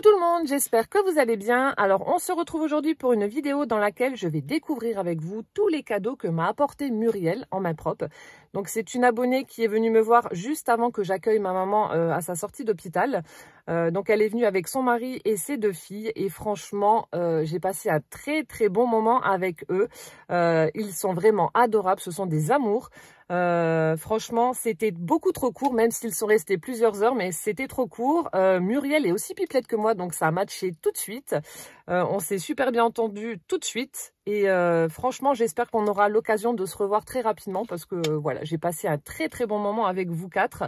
tout le monde, j'espère que vous allez bien. Alors on se retrouve aujourd'hui pour une vidéo dans laquelle je vais découvrir avec vous tous les cadeaux que m'a apporté Muriel en main propre. Donc c'est une abonnée qui est venue me voir juste avant que j'accueille ma maman à sa sortie d'hôpital. Donc elle est venue avec son mari et ses 2 filles et franchement j'ai passé un très bon moment avec eux. Ils sont vraiment adorables, ce sont des amours. Franchement c'était beaucoup trop court, même s'ils sont restés plusieurs heures, mais c'était trop court. Muriel est aussi pipelette que moi, donc ça a matché tout de suite. On s'est super bien entendu tout de suite et franchement j'espère qu'on aura l'occasion de se revoir très rapidement parce que voilà, j'ai passé un très bon moment avec vous 4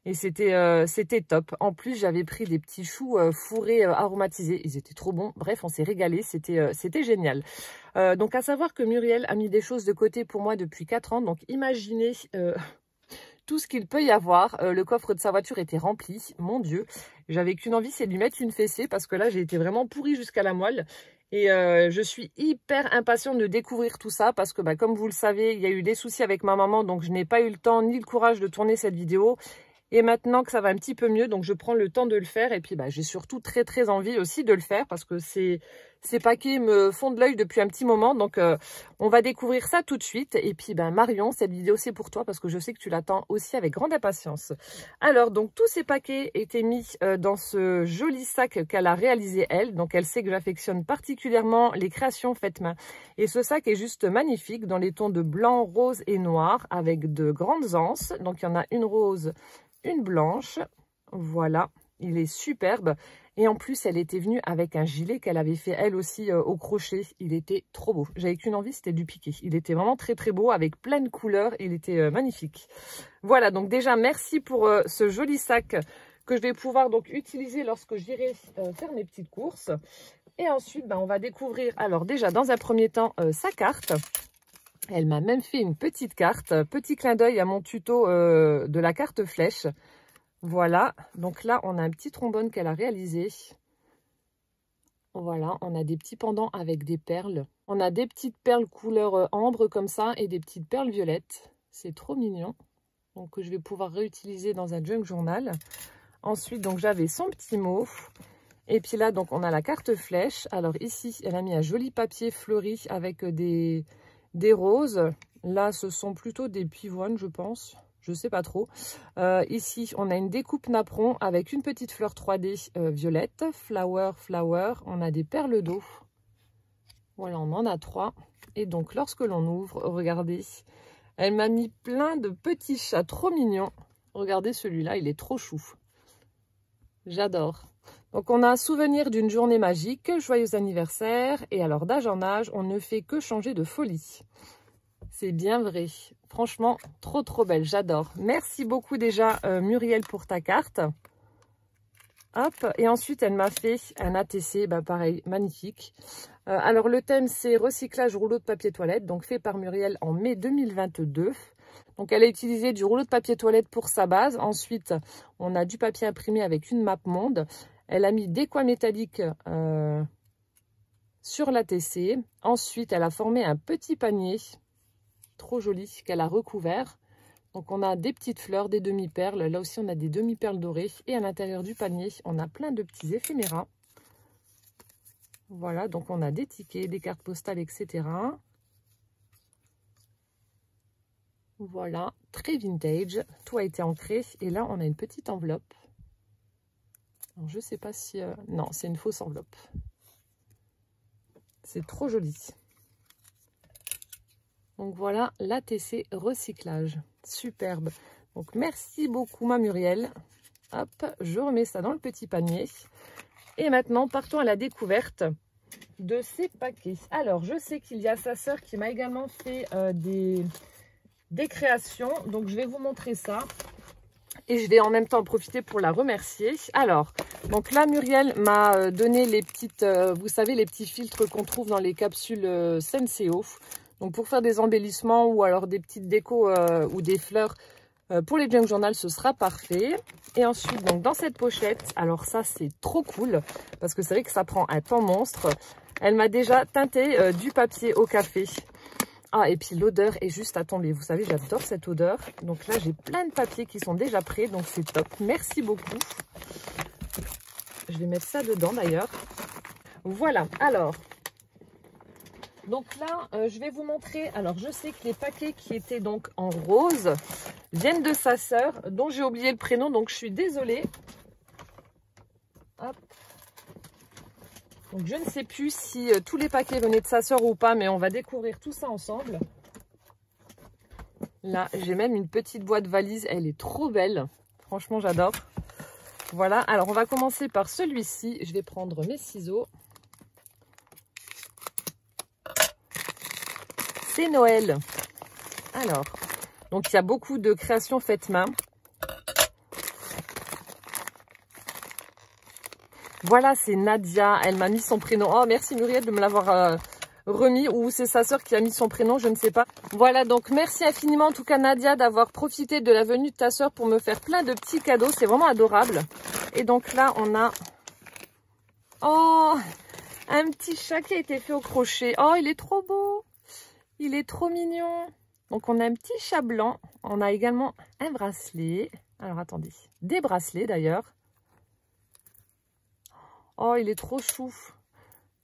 et c'était top. En plus j'avais pris des petits choux fourrés aromatisés, ils étaient trop bons. Bref, on s'est régalé, c'était génial. Donc à savoir que Muriel a mis des choses de côté pour moi depuis 4 ans, donc imaginez tout ce qu'il peut y avoir. Le coffre de sa voiture était rempli, mon Dieu. J'avais qu'une envie, c'est de lui mettre une fessée parce que là j'ai été vraiment pourrie jusqu'à la moelle. Et je suis hyper impatiente de découvrir tout ça parce que comme vous le savez, il y a eu des soucis avec ma maman, donc je n'ai pas eu le temps ni le courage de tourner cette vidéo. Et maintenant que ça va un petit peu mieux, donc je prends le temps de le faire. Et puis j'ai surtout très envie aussi de le faire parce que ces paquets me font de l'œil depuis un petit moment. Donc on va découvrir ça tout de suite. Et puis Marion, cette vidéo c'est pour toi parce que je sais que tu l'attends aussi avec grande impatience. Alors donc tous ces paquets étaient mis dans ce joli sac qu'elle a réalisé elle. Donc elle sait que j'affectionne particulièrement les créations faites main. Et ce sac est juste magnifique dans les tons de blanc, rose et noir avec de grandes anses. Donc il y en a une rose, une blanche, voilà, il est superbe. Et en plus, elle était venue avec un gilet qu'elle avait fait elle aussi au crochet. Il était trop beau. J'avais qu'une envie, c'était du piqué. Il était vraiment très beau avec plein de couleurs. Il était magnifique. Voilà, donc déjà, merci pour ce joli sac que je vais pouvoir donc utiliser lorsque j'irai faire mes petites courses. Et ensuite, on va découvrir, alors déjà, dans un premier temps, sa carte. Elle m'a même fait une petite carte, petit clin d'œil à mon tuto de la carte flèche. Voilà, donc là on a un petit trombone qu'elle a réalisé. Voilà, on a des petits pendants avec des perles. On a des petites perles couleur ambre comme ça et des petites perles violettes. C'est trop mignon. Donc que je vais pouvoir réutiliser dans un junk journal. Ensuite, donc j'avais son petit mot. Et puis là, donc on a la carte flèche. Alors ici, elle a mis un joli papier fleuri avec des roses. Là, ce sont plutôt des pivoines, je pense. Je sais pas trop. Ici, on a une découpe napperon avec une petite fleur 3D violette. Flower. On a des perles d'eau. Voilà, on en a 3. Et donc, lorsque l'on ouvre, regardez, elle m'a mis plein de petits chats trop mignons. Regardez celui-là, il est trop chou. J'adore. Donc, on a un souvenir d'une journée magique. Joyeux anniversaire. Et alors, d'âge en âge, on ne fait que changer de folie. C'est bien vrai. Franchement, trop belle. J'adore. Merci beaucoup déjà, Muriel, pour ta carte. Hop. Et ensuite, elle m'a fait un ATC. Pareil, magnifique. Alors, le thème, c'est recyclage rouleau de papier toilette. Donc, fait par Muriel en mai 2022. Donc, elle a utilisé du rouleau de papier toilette pour sa base. Ensuite, on a du papier imprimé avec une map monde. Elle a mis des coins métalliques sur l'ATC. Ensuite, elle a formé un petit panier trop joli qu'elle a recouvert. Donc on a des petites fleurs, des demi-perles. Là aussi on a des demi-perles dorées. Et à l'intérieur du panier, on a plein de petits éphéméras. Voilà, donc on a des tickets, des cartes postales, etc. Voilà, très vintage. Tout a été ancré. Et là, on a une petite enveloppe. Alors, je sais pas si... Non, c'est une fausse enveloppe. C'est trop joli. Donc voilà, l'ATC recyclage. Superbe. Donc merci beaucoup ma Muriel. Hop, je remets ça dans le petit panier. Et maintenant, partons à la découverte de ces paquets. Alors, je sais qu'il y a sa sœur qui m'a également fait des créations. Donc, je vais vous montrer ça. Et je vais en même temps en profiter pour la remercier. Alors, donc là, Muriel m'a donné les petites, vous savez, les petits filtres qu'on trouve dans les capsules Senseo. Donc pour faire des embellissements ou alors des petites décos ou des fleurs pour les junk journal, ce sera parfait. Et ensuite, donc dans cette pochette, alors ça c'est trop cool parce que c'est vrai que ça prend un temps monstre. Elle m'a déjà teinté du papier au café. Ah, et puis l'odeur est juste à tomber. Vous savez, j'adore cette odeur. Donc là, j'ai plein de papiers qui sont déjà prêts, donc c'est top. Merci beaucoup. Je vais mettre ça dedans d'ailleurs. Voilà, alors. Donc là, je vais vous montrer. Alors, je sais que les paquets qui étaient donc en rose viennent de sa sœur, dont j'ai oublié le prénom, donc je suis désolée. Hop. Donc, je ne sais plus si tous les paquets venaient de sa sœur ou pas, mais on va découvrir tout ça ensemble. Là, j'ai même une petite boîte valise. Elle est trop belle. Franchement, j'adore. Voilà. Alors, on va commencer par celui-ci. Je vais prendre mes ciseaux. C'est Noël. Alors, donc il y a beaucoup de créations faites main. Voilà, c'est Nadia. Elle m'a mis son prénom. Oh, merci Muriel de me l'avoir remis. Ou c'est sa sœur qui a mis son prénom, je ne sais pas. Voilà, donc merci infiniment en tout cas Nadia d'avoir profité de la venue de ta sœur pour me faire plein de petits cadeaux. C'est vraiment adorable. Et donc là, on a... Oh, un petit chat qui a été fait au crochet. Oh, il est trop beau. Il est trop mignon. Donc, on a un petit chat blanc. On a également un bracelet. Alors, attendez. Des bracelets, d'ailleurs. Oh, il est trop chou.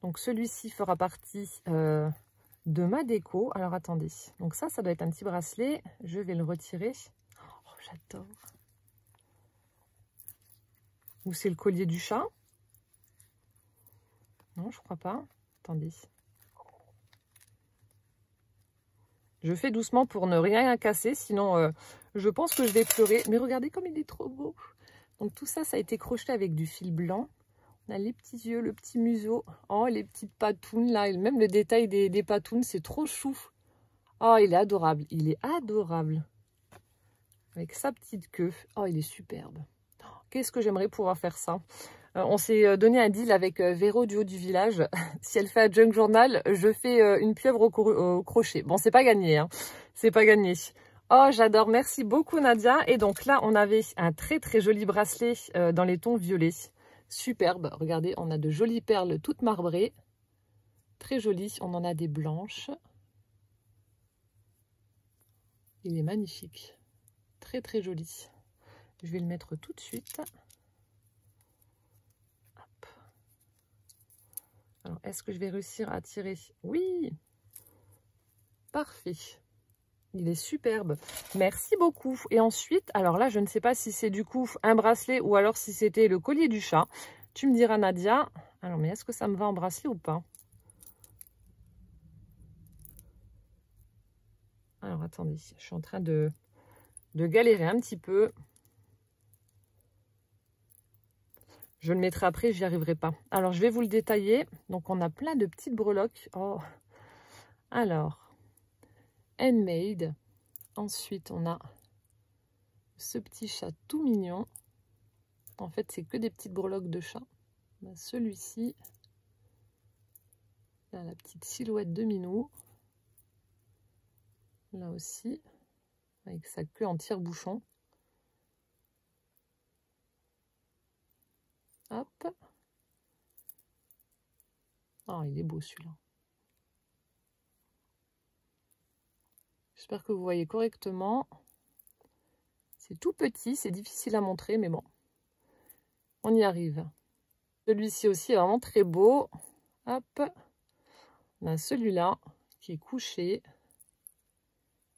Donc, celui-ci fera partie de ma déco. Alors, attendez. Donc, ça doit être un petit bracelet. Je vais le retirer. Oh, j'adore. Ou c'est le collier du chat? Non, je crois pas. Attendez. Je fais doucement pour ne rien casser, sinon je pense que je vais pleurer. Mais regardez comme il est trop beau. Donc tout ça, ça a été crocheté avec du fil blanc. On a les petits yeux, le petit museau. Oh, les petites patounes là. Et même le détail des patounes, c'est trop chou. Oh, il est adorable. Il est adorable. Avec sa petite queue. Oh, il est superbe. Qu'est-ce que j'aimerais pouvoir faire ça. On s'est donné un deal avec Véro du haut du village. Si elle fait un junk journal, je fais une pieuvre au crochet. Bon, c'est pas gagné, hein. C'est pas gagné. Oh, j'adore. Merci beaucoup, Nadia. Et donc là, on avait un très, très joli bracelet dans les tons violets. Superbe. Regardez, on a de jolies perles toutes marbrées. Très jolies. On en a des blanches. Il est magnifique. Très, très joli. Je vais le mettre tout de suite. Alors, est-ce que je vais réussir à tirer? Oui! Parfait. Il est superbe. Merci beaucoup. Et ensuite, alors là, je ne sais pas si c'est du coup un bracelet ou alors si c'était le collier du chat. Tu me diras, Nadia. Alors, mais est-ce que ça me va en bracelet ou pas? Alors, attendez. Je suis en train de galérer un petit peu. Je le mettrai après, j'y arriverai pas. Alors, je vais vous le détailler. Donc, on a plein de petites breloques. Oh. Alors, handmade. Ensuite, on a ce petit chat tout mignon. En fait, c'est que des petites breloques de chat. Celui-ci. Là, la petite silhouette de minou. Là aussi. Avec sa queue en tire-bouchon. Hop. Oh, il est beau celui-là. J'espère que vous voyez correctement. C'est tout petit, c'est difficile à montrer, mais bon. On y arrive. Celui-ci aussi est vraiment très beau. Hop. On a celui-là qui est couché.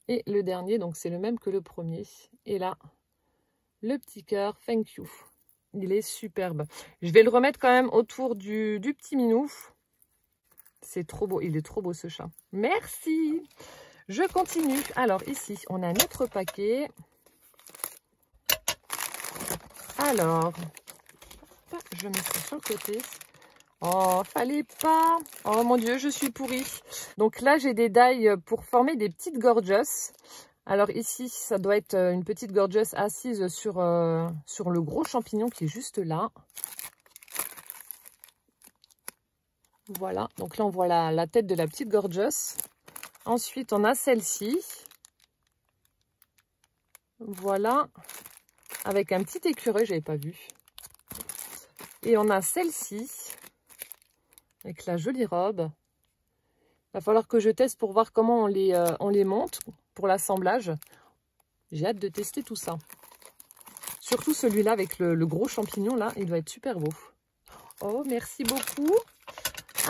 Et le dernier, donc c'est le même que le premier. Et là, le petit cœur, thank you. Il est superbe. Je vais le remettre quand même autour du petit minou. C'est trop beau. Il est trop beau ce chat. Merci. Je continue. Alors ici, on a un autre paquet. Alors, je mets ça sur le côté. Oh, fallait pas. Oh mon Dieu, je suis pourrie. Donc là, j'ai des die pour former des petites gorgeous. Alors ici, ça doit être une petite gorgeous assise sur le gros champignon qui est juste là. Voilà, donc là on voit la tête de la petite gorgeous. Ensuite, on a celle-ci. Voilà, avec un petit écureuil, j'avais pas vu. Et on a celle-ci, avec la jolie robe. Il va falloir que je teste pour voir comment on les monte pour l'assemblage. J'ai hâte de tester tout ça. Surtout celui-là avec le gros champignon là, il doit être super beau. Oh, merci beaucoup.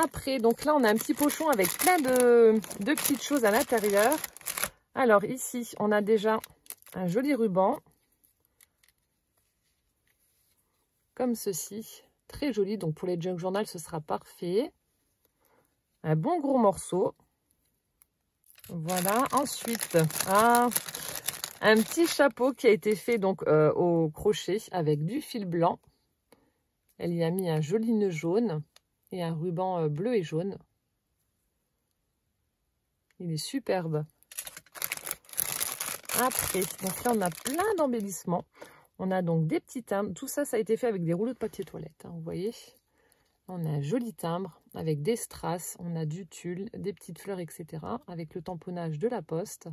Après, donc là, on a un petit pochon avec plein de petites choses à l'intérieur. Alors ici, on a déjà un joli ruban. Comme ceci. Très joli. Donc pour les junk journal, ce sera parfait. Un bon gros morceau. Voilà. Ensuite, un petit chapeau qui a été fait donc au crochet avec du fil blanc. Elle y a mis un joli nœud jaune et un ruban bleu et jaune. Il est superbe. Après, donc là, on a plein d'embellissements. On a donc des petits timbres. Tout ça, ça a été fait avec des rouleaux de papier toilette. Hein, vous voyez, on a un joli timbre avec des strass. On a du tulle, des petites fleurs, etc. Avec le tamponnage de la poste.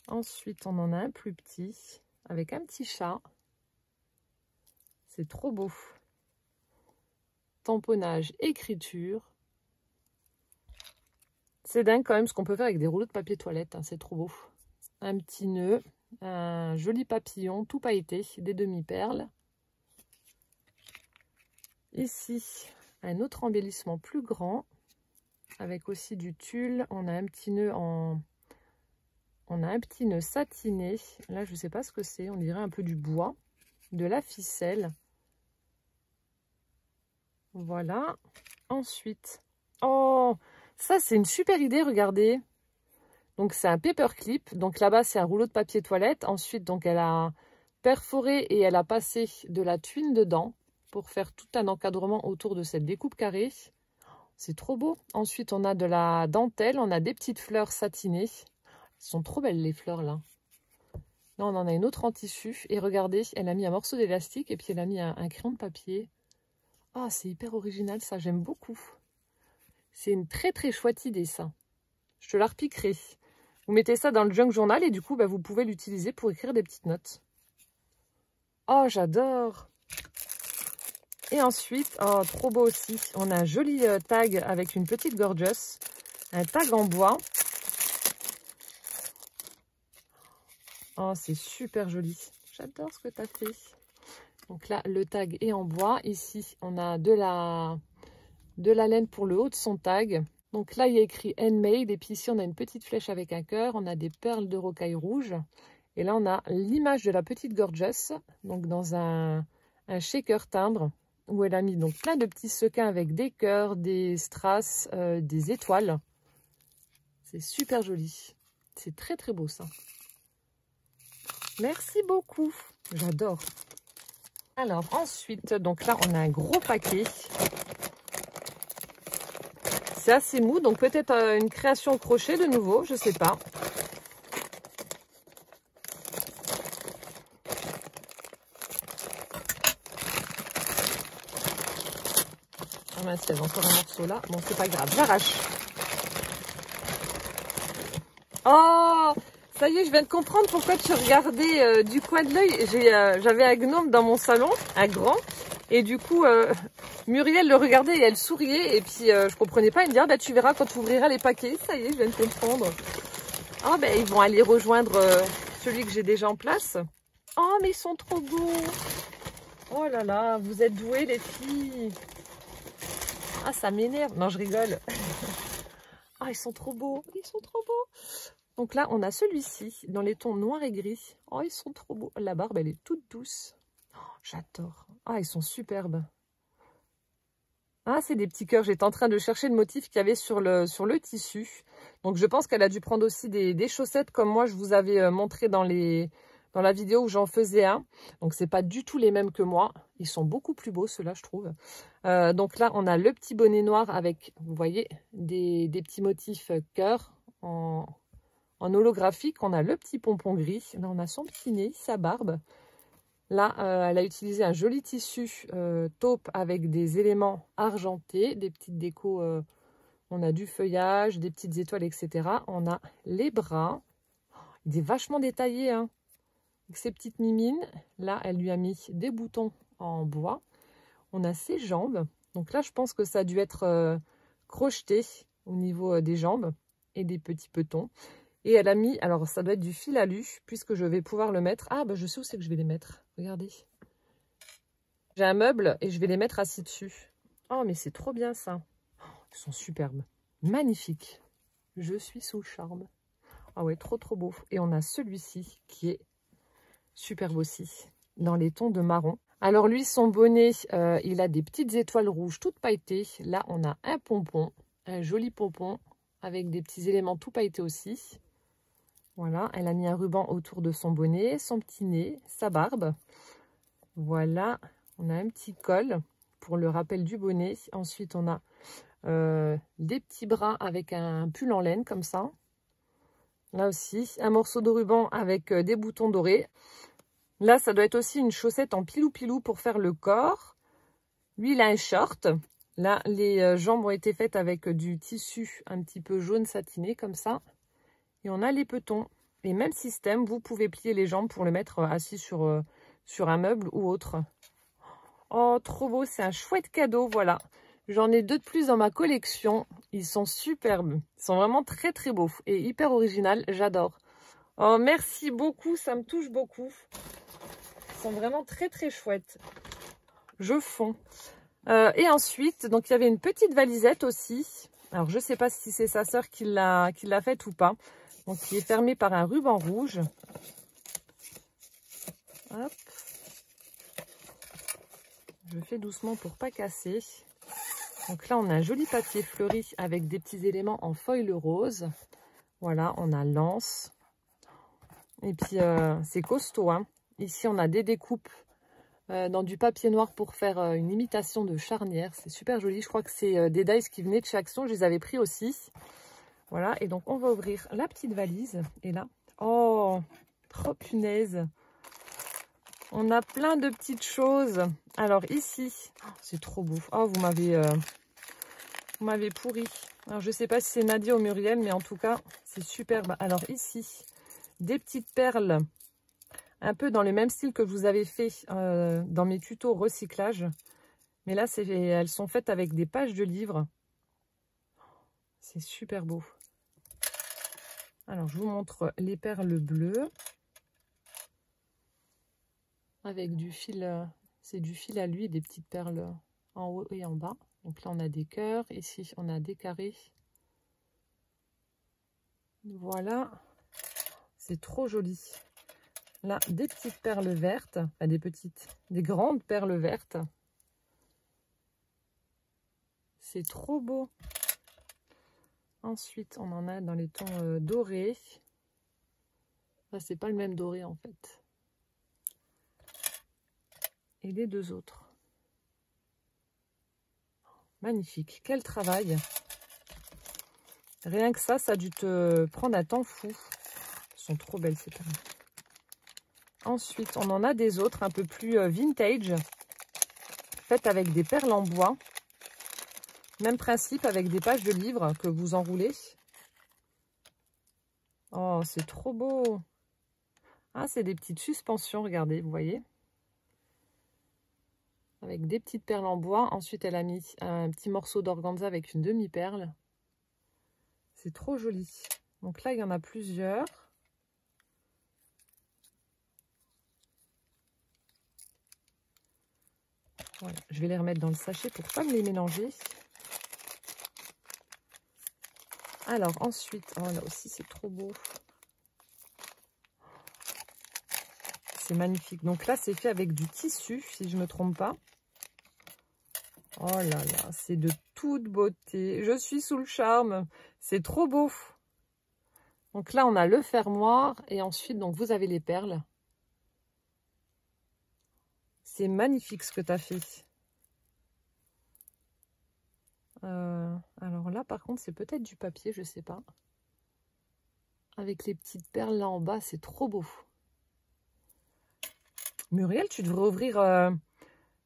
Ensuite, on en a un plus petit avec un petit chat. C'est trop beau. Tamponnage, écriture. C'est dingue quand même ce qu'on peut faire avec des rouleaux de papier toilette. Hein, c'est trop beau. Un petit nœud. Un joli papillon tout pailleté, des demi-perles. Ici, un autre embellissement plus grand, avec aussi du tulle. On a un petit nœud satiné. Là, je ne sais pas ce que c'est. On dirait un peu du bois, de la ficelle. Voilà. Ensuite, oh, ça c'est une super idée. Regardez. Donc c'est un paperclip. Donc là-bas c'est un rouleau de papier toilette. Ensuite donc elle a perforé et elle a passé de la tuile dedans pour faire tout un encadrement autour de cette découpe carrée. C'est trop beau. Ensuite on a de la dentelle. On a des petites fleurs satinées. Elles sont trop belles les fleurs là. Là on en a une autre en tissu. Et regardez, elle a mis un morceau d'élastique et puis elle a mis un crayon de papier. Ah, c'est hyper original ça. J'aime beaucoup. C'est une très très chouette idée ça. Je te la repiquerai. Vous mettez ça dans le junk journal et du coup, vous pouvez l'utiliser pour écrire des petites notes. Oh, j'adore! Et ensuite, oh, trop beau aussi, on a un joli tag avec une petite gorgeous. Un tag en bois. Oh, c'est super joli. J'adore ce que tu as fait. Donc là, le tag est en bois. Ici, on a de la laine pour le haut de son tag. Donc là, il y a écrit Handmade. Et puis ici, on a une petite flèche avec un cœur. On a des perles de rocaille rouge. Et là, on a l'image de la petite gorgeous. Donc dans un shaker timbre. Où elle a mis donc plein de petits sequins avec des cœurs, des strass, des étoiles. C'est super joli. C'est très très beau ça. Merci beaucoup. J'adore. Alors ensuite, donc là, on a un gros paquet. C'est assez mou, donc peut-être une création au crochet de nouveau, je sais pas. Ah mince, il y avait encore un morceau là. Bon, c'est pas grave, j'arrache. Oh, ça y est, je viens de comprendre pourquoi tu regardais du coin de l'œil. J'avais un gnome dans mon salon, un grand, et du coup... Muriel le regardait et elle souriait et puis je comprenais pas. Elle me dit bah, tu verras quand tu ouvriras les paquets. Ça y est, je viens de comprendre. Ah ben ils vont aller rejoindre celui que j'ai déjà en place. Oh mais ils sont trop beaux. Oh là là, vous êtes doués les filles. Ah ça m'énerve. Non je rigole. Ah ils sont trop beaux. Ils sont trop beaux. Donc là on a celui-ci dans les tons noir et gris. Oh ils sont trop beaux. La barbe elle est toute douce. Oh, j'adore. Ah ils sont superbes. Ah, c'est des petits cœurs. J'étais en train de chercher le motif qu'il y avait sur le tissu. Donc, je pense qu'elle a dû prendre aussi des chaussettes comme moi, je vous avais montré dans la vidéo où j'en faisais un. Donc, c'est pas du tout les mêmes que moi. Ils sont beaucoup plus beaux, ceux-là, je trouve. Donc là, on a le petit bonnet noir avec, vous voyez, des petits motifs cœurs en holographique. On a le petit pompon gris. Là, on a son petit nez, sa barbe. Là, elle a utilisé un joli tissu taupe avec des éléments argentés, des petites décos. On a du feuillage, des petites étoiles, etc. On a les bras. Il est vachement détaillé, hein, avec ses petites mimines. Là, elle lui a mis des boutons en bois. On a ses jambes. Donc là, je pense que ça a dû être crocheté au niveau des jambes et des petits petons. Et elle a mis, alors ça doit être du fil alu, puisque je vais pouvoir le mettre. Ah, bah je sais où c'est que je vais les mettre. Regardez. J'ai un meuble et je vais les mettre assis dessus. Oh, mais c'est trop bien ça. Oh, ils sont superbes. Magnifiques. Je suis sous le charme. Ah ouais, trop trop beau. Et on a celui-ci qui est superbe aussi, dans les tons de marron. Alors lui, son bonnet, il a des petites étoiles rouges toutes pailletées. Là, on a un pompon, un joli pompon, avec des petits éléments tout pailletés aussi. Voilà, elle a mis un ruban autour de son bonnet, son petit nez, sa barbe. Voilà, on a un petit col pour le rappel du bonnet. Ensuite, on a des petits bras avec un pull en laine comme ça. Là aussi, un morceau de ruban avec des boutons dorés. Là, ça doit être aussi une chaussette en pilou-pilou pour faire le corps. Lui, il a un short. Là, les jambes ont été faites avec du tissu un petit peu jaune satiné comme ça. Et on a les petons. Et même système, vous pouvez plier les jambes pour le mettre assis sur un meuble ou autre. Oh, trop beau, c'est un chouette cadeau, voilà. J'en ai 2 de plus dans ma collection. Ils sont superbes. Ils sont vraiment très très beaux et hyper original. J'adore. Oh, merci beaucoup, ça me touche beaucoup. Ils sont vraiment très très chouettes. Je fonds. Et ensuite, donc il y avait une petite valisette aussi. Alors, je ne sais pas si c'est sa sœur qui l'a faite ou pas. Donc, qui est fermée par un ruban rouge. Hop. Je fais doucement pour pas casser. Donc là, on a un joli papier fleuri avec des petits éléments en foil rose. Voilà, on a l'anse. Et puis, c'est costaud, hein. Ici, on a des découpes dans du papier noir pour faire une imitation de charnière. C'est super joli. Je crois que c'est des dies qui venaient de chez Action. Je les avais pris aussi. Voilà, et donc on va ouvrir la petite valise. Et là, oh, trop punaise. On a plein de petites choses. Alors ici, oh, c'est trop beau. Oh, vous m'avez pourri. Alors je sais pas si c'est Nadia ou Muriel, mais en tout cas, c'est superbe. Alors ici, des petites perles, un peu dans le même style que vous avez fait dans mes tutos recyclage. Mais là, elles sont faites avec des pages de livres. C'est super beau. Alors, je vous montre les perles bleues. Avec du fil, c'est du fil à lui, des petites perles en haut et en bas. Donc là, on a des cœurs. Ici, on a des carrés. Voilà. C'est trop joli. Là, des petites perles vertes. Enfin, des grandes perles vertes. C'est trop beau. Ensuite, on en a dans les tons dorés. Là, c'est pas le même doré en fait. Et les 2 autres. Magnifique. Quel travail. Rien que ça a dû te prendre un temps fou. Elles sont trop belles ces perles. Ensuite, on en a des autres un peu plus vintage. Faites avec des perles en bois. Même principe avec des pages de livres que vous enroulez. Oh, c'est trop beau. Ah, c'est des petites suspensions, regardez, vous voyez. Avec des petites perles en bois. Ensuite, elle a mis un petit morceau d'organza avec une demi-perle. C'est trop joli. Donc là, il y en a plusieurs. Voilà, je vais les remettre dans le sachet pour ne pas me les mélanger. Alors ensuite, oh là aussi c'est trop beau. C'est magnifique. Donc là c'est fait avec du tissu, si je ne me trompe pas. Oh là là, c'est de toute beauté. Je suis sous le charme. C'est trop beau. Donc là on a le fermoir et ensuite donc vous avez les perles. C'est magnifique ce que tu as fait. Alors là, par contre, c'est peut-être du papier, je sais pas. Avec les petites perles là en bas, c'est trop beau. Muriel, tu devrais ouvrir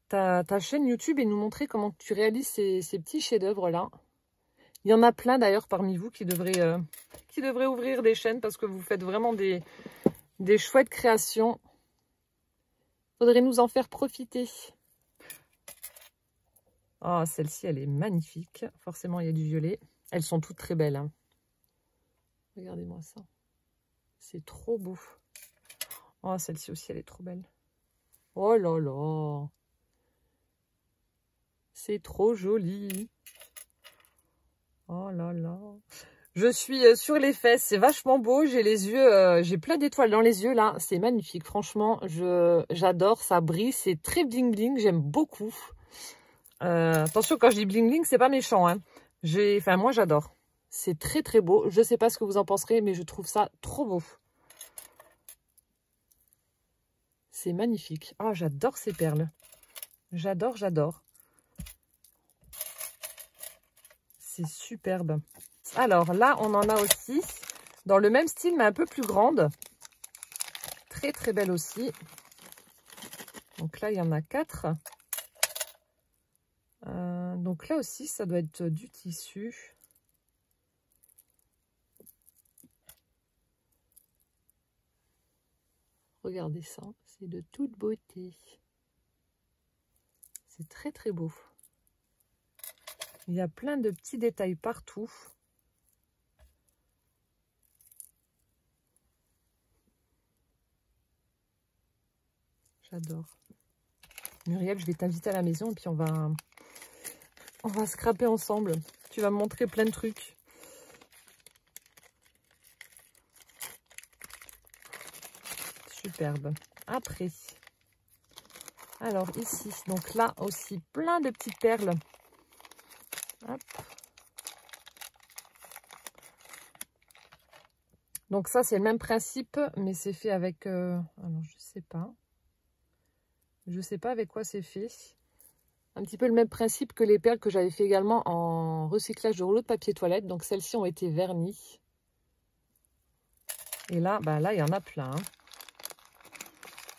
ta chaîne YouTube et nous montrer comment tu réalises ces petits chefs-d'œuvre là. Il y en a plein d'ailleurs parmi vous qui devraient ouvrir des chaînes parce que vous faites vraiment des chouettes créations. Faudrait nous en faire profiter. Oh, celle-ci, elle est magnifique. Forcément, il y a du violet. Elles sont toutes très belles, hein. Regardez-moi ça. C'est trop beau. Oh, celle-ci aussi, elle est trop belle. Oh là là. C'est trop joli. Oh là là. Je suis sur les fesses, c'est vachement beau. J'ai les yeux, j'ai plein d'étoiles dans les yeux là. C'est magnifique, franchement. J'adore, ça brille, c'est très bling bling. J'aime beaucoup. Attention, quand je dis bling bling, c'est pas méchant. Hein. Enfin, moi j'adore. C'est très très beau. Je sais pas ce que vous en penserez, mais je trouve ça trop beau. C'est magnifique. Oh, j'adore ces perles. J'adore, j'adore. C'est superbe. Alors là, on en a aussi dans le même style, mais un peu plus grande. Très, très belle aussi. Donc là, il y en a 4. Donc là aussi, ça doit être du tissu. Regardez ça, c'est de toute beauté. C'est très, très beau. Il y a plein de petits détails partout. J'adore. Muriel, je vais t'inviter à la maison et puis on va scraper ensemble. Tu vas me montrer plein de trucs. Superbe. Après, alors ici, donc là aussi, plein de petites perles. Hop. Donc ça, c'est le même principe, mais c'est fait avec... alors, je sais pas. Je sais pas avec quoi c'est fait. Un petit peu le même principe que les perles que j'avais fait également en recyclage de rouleau de papier toilette. Donc celles-ci ont été vernies. Et là, bah là, il y en a plein. Hein.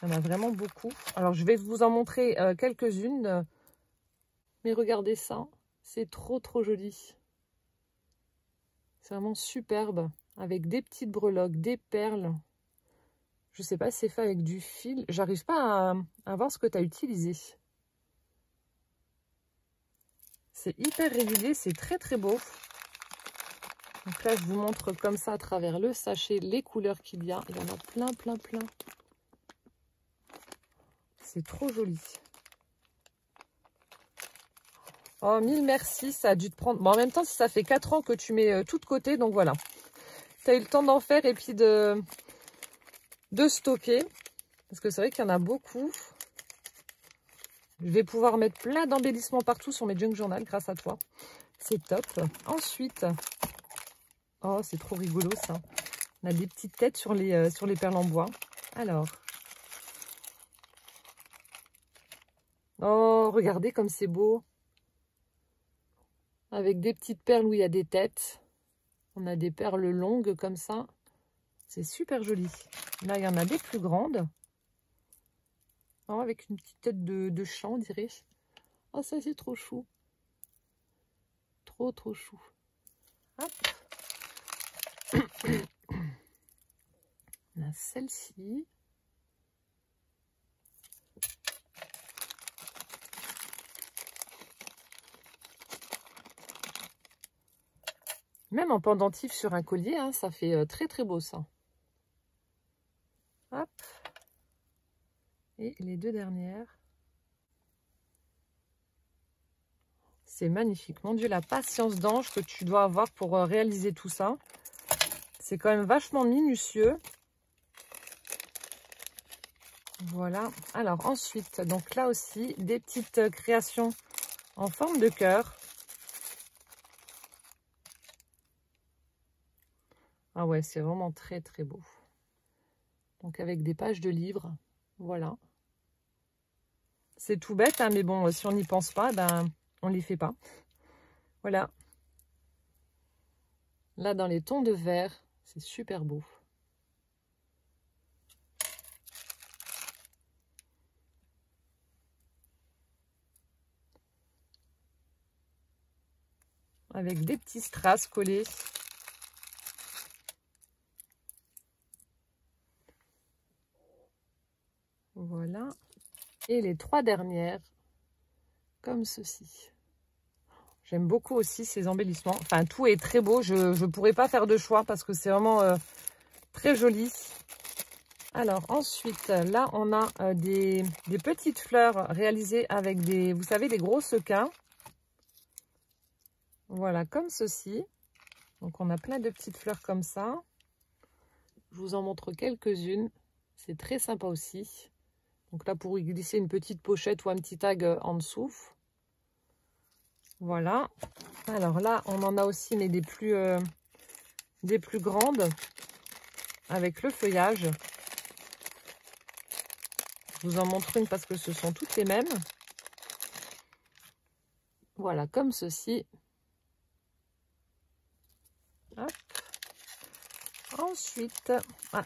Il y en a vraiment beaucoup. Alors, je vais vous en montrer quelques-unes. Mais regardez ça. C'est trop, trop joli. C'est vraiment superbe. Avec des petites breloques, des perles. Je sais pas si c'est fait avec du fil. J'arrive pas à voir ce que tu as utilisé. C'est hyper régulier. C'est très, très beau. Donc là, je vous montre comme ça à travers le sachet les couleurs qu'il y a. Il y en a plein, plein, plein. C'est trop joli. Oh, mille merci. Ça a dû te prendre... Bon, en même temps, ça fait 4 ans que tu mets tout de côté. Donc voilà. Tu as eu le temps d'en faire et puis de stocker. Parce que c'est vrai qu'il y en a beaucoup. Je vais pouvoir mettre plein d'embellissements partout sur mes junk journal grâce à toi. C'est top. Ensuite, oh, c'est trop rigolo ça. On a des petites têtes sur les perles en bois. Alors. Oh, regardez comme c'est beau. Avec des petites perles où il y a des têtes. On a des perles longues comme ça. C'est super joli. Là, il y en a des plus grandes. Oh, avec une petite tête de chat, on dirait. Oh, ça, c'est trop chou. Trop, trop chou. Hop. On a celle-ci. Même en pendentif sur un collier, hein, ça fait très très beau ça. Hop. Et les 2 dernières. C'est magnifique. Mon Dieu, la patience d'ange que tu dois avoir pour réaliser tout ça. C'est quand même vachement minutieux. Voilà. Alors ensuite, donc là aussi, des petites créations en forme de cœur. Ah ouais, c'est vraiment très très beau. Donc avec des pages de livres, voilà. C'est tout bête, hein, mais bon, si on n'y pense pas, ben on ne les fait pas. Voilà. Là, dans les tons de vert, c'est super beau. Avec des petits strass collés. Voilà. Et les 3 dernières, comme ceci. J'aime beaucoup aussi ces embellissements. Enfin, tout est très beau. Je ne pourrais pas faire de choix parce que c'est vraiment très joli. Alors, ensuite, là, on a des petites fleurs réalisées avec des, vous savez, des gros sequins. Voilà, comme ceci. Donc on a plein de petites fleurs comme ça. Je vous en montre quelques-unes. C'est très sympa aussi. Donc là, pour y glisser une petite pochette ou un petit tag en dessous. Voilà. Alors là, on en a aussi, mais des plus grandes, avec le feuillage. Je vous en montre une parce que ce sont toutes les mêmes. Voilà, comme ceci. Hop. Ensuite,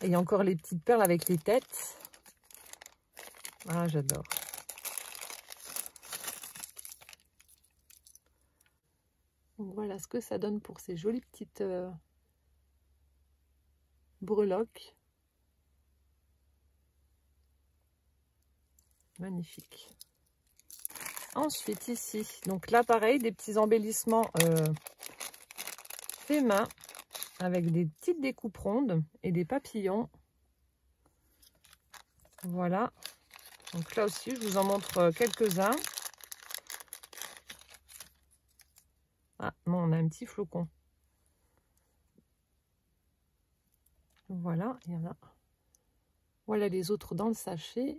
il y a encore les petites perles avec les têtes. Ah, j'adore. Voilà ce que ça donne pour ces jolies petites breloques. Magnifique. Ensuite, ici, donc là, pareil, des petits embellissements faits main avec des petites découpes rondes et des papillons. Voilà. Donc là aussi, je vous en montre quelques-uns. Ah non, on a un petit flocon. Voilà, il y en a. Voilà les autres dans le sachet.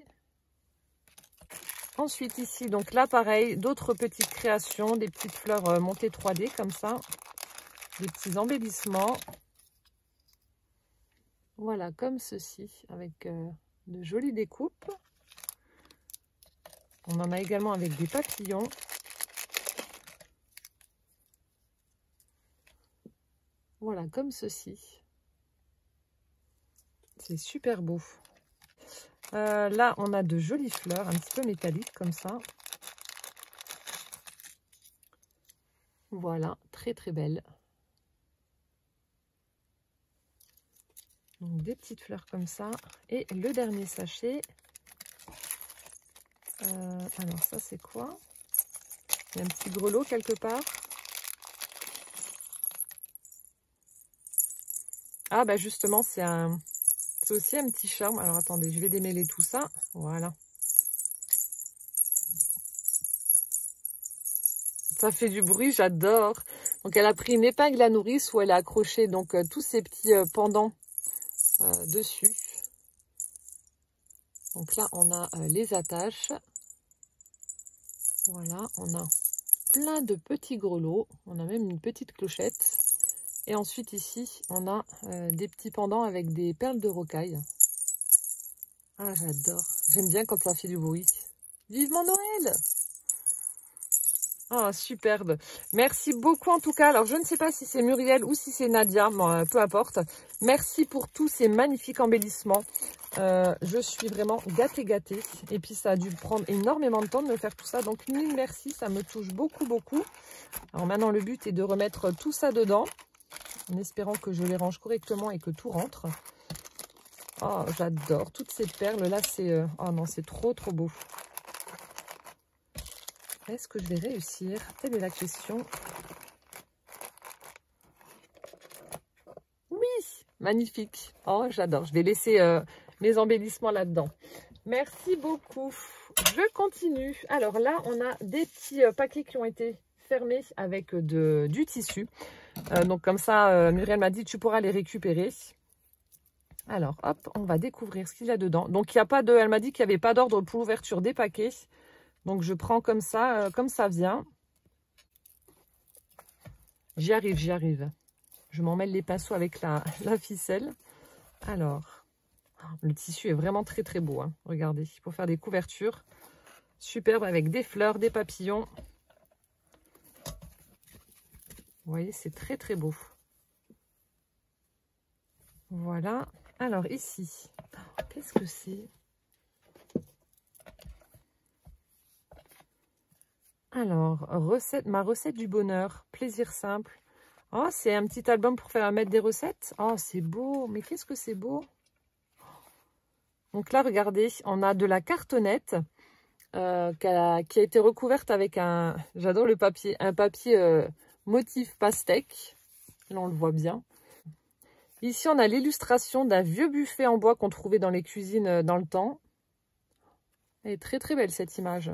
Ensuite ici, donc là pareil, d'autres petites créations, des petites fleurs montées 3D comme ça. Des petits embellissements. Voilà, comme ceci, avec de jolies découpes. On en a également avec des papillons. Voilà, comme ceci. C'est super beau. Là, on a de jolies fleurs, un petit peu métalliques comme ça. Voilà, très très belles. Donc des petites fleurs comme ça. Et le dernier sachet. Alors ça, c'est quoi? Il y a un petit grelot quelque part. Ah bah justement, c'est aussi un petit charme. Alors attendez, je vais démêler tout ça. Voilà. Ça fait du bruit, j'adore. Donc elle a pris une épingle à nourrice où elle a accroché donc tous ces petits pendants dessus. Donc là, on a les attaches. Voilà, on a plein de petits grelots. On a même une petite clochette. Et ensuite ici, on a des petits pendants avec des perles de rocaille. Ah, j'adore. J'aime bien quand ça fait du bruit. Vivement Noël! Ah, superbe. Merci beaucoup en tout cas. Alors, je ne sais pas si c'est Muriel ou si c'est Nadia, bon, peu importe. Merci pour tous ces magnifiques embellissements. Je suis vraiment gâtée. Et puis, ça a dû prendre énormément de temps de me faire tout ça. Donc, mille merci, ça me touche beaucoup. Alors, maintenant, le but est de remettre tout ça dedans. En espérant que je les range correctement et que tout rentre. Oh, j'adore. Toutes ces perles-là, c'est... oh non, c'est trop beau. Est-ce que je vais réussir? Telle est la question. Oui, magnifique. Oh, j'adore. Je vais laisser mes embellissements là-dedans. Merci beaucoup. Je continue. Alors là, on a des petits paquets qui ont été fermés avec du tissu. Donc comme ça, Muriel m'a dit, tu pourras les récupérer. Alors, hop, on va découvrir ce qu'il y a dedans. Donc, il n'y a pas de... Elle m'a dit qu'il n'y avait pas d'ordre pour l'ouverture des paquets. Donc, je prends comme ça vient. J'y arrive. Je m'en mêle les pinceaux avec la ficelle. Alors, le tissu est vraiment très beau. Hein. Regardez, pour faire des couvertures. Superbe avec des fleurs, des papillons. Vous voyez, c'est très beau. Voilà. Alors, ici, qu'est-ce que c'est? Alors, ma recette du bonheur, plaisir simple. Oh, c'est un petit album pour faire mettre des recettes. Oh, c'est beau, mais qu'est-ce que c'est beau. Donc là, regardez, on a de la cartonnette qui a été recouverte avec j'adore le papier, un papier motif pastèque. Là, on le voit bien. Ici, on a l'illustration d'un vieux buffet en bois qu'on trouvait dans les cuisines dans le temps. Elle est très belle cette image.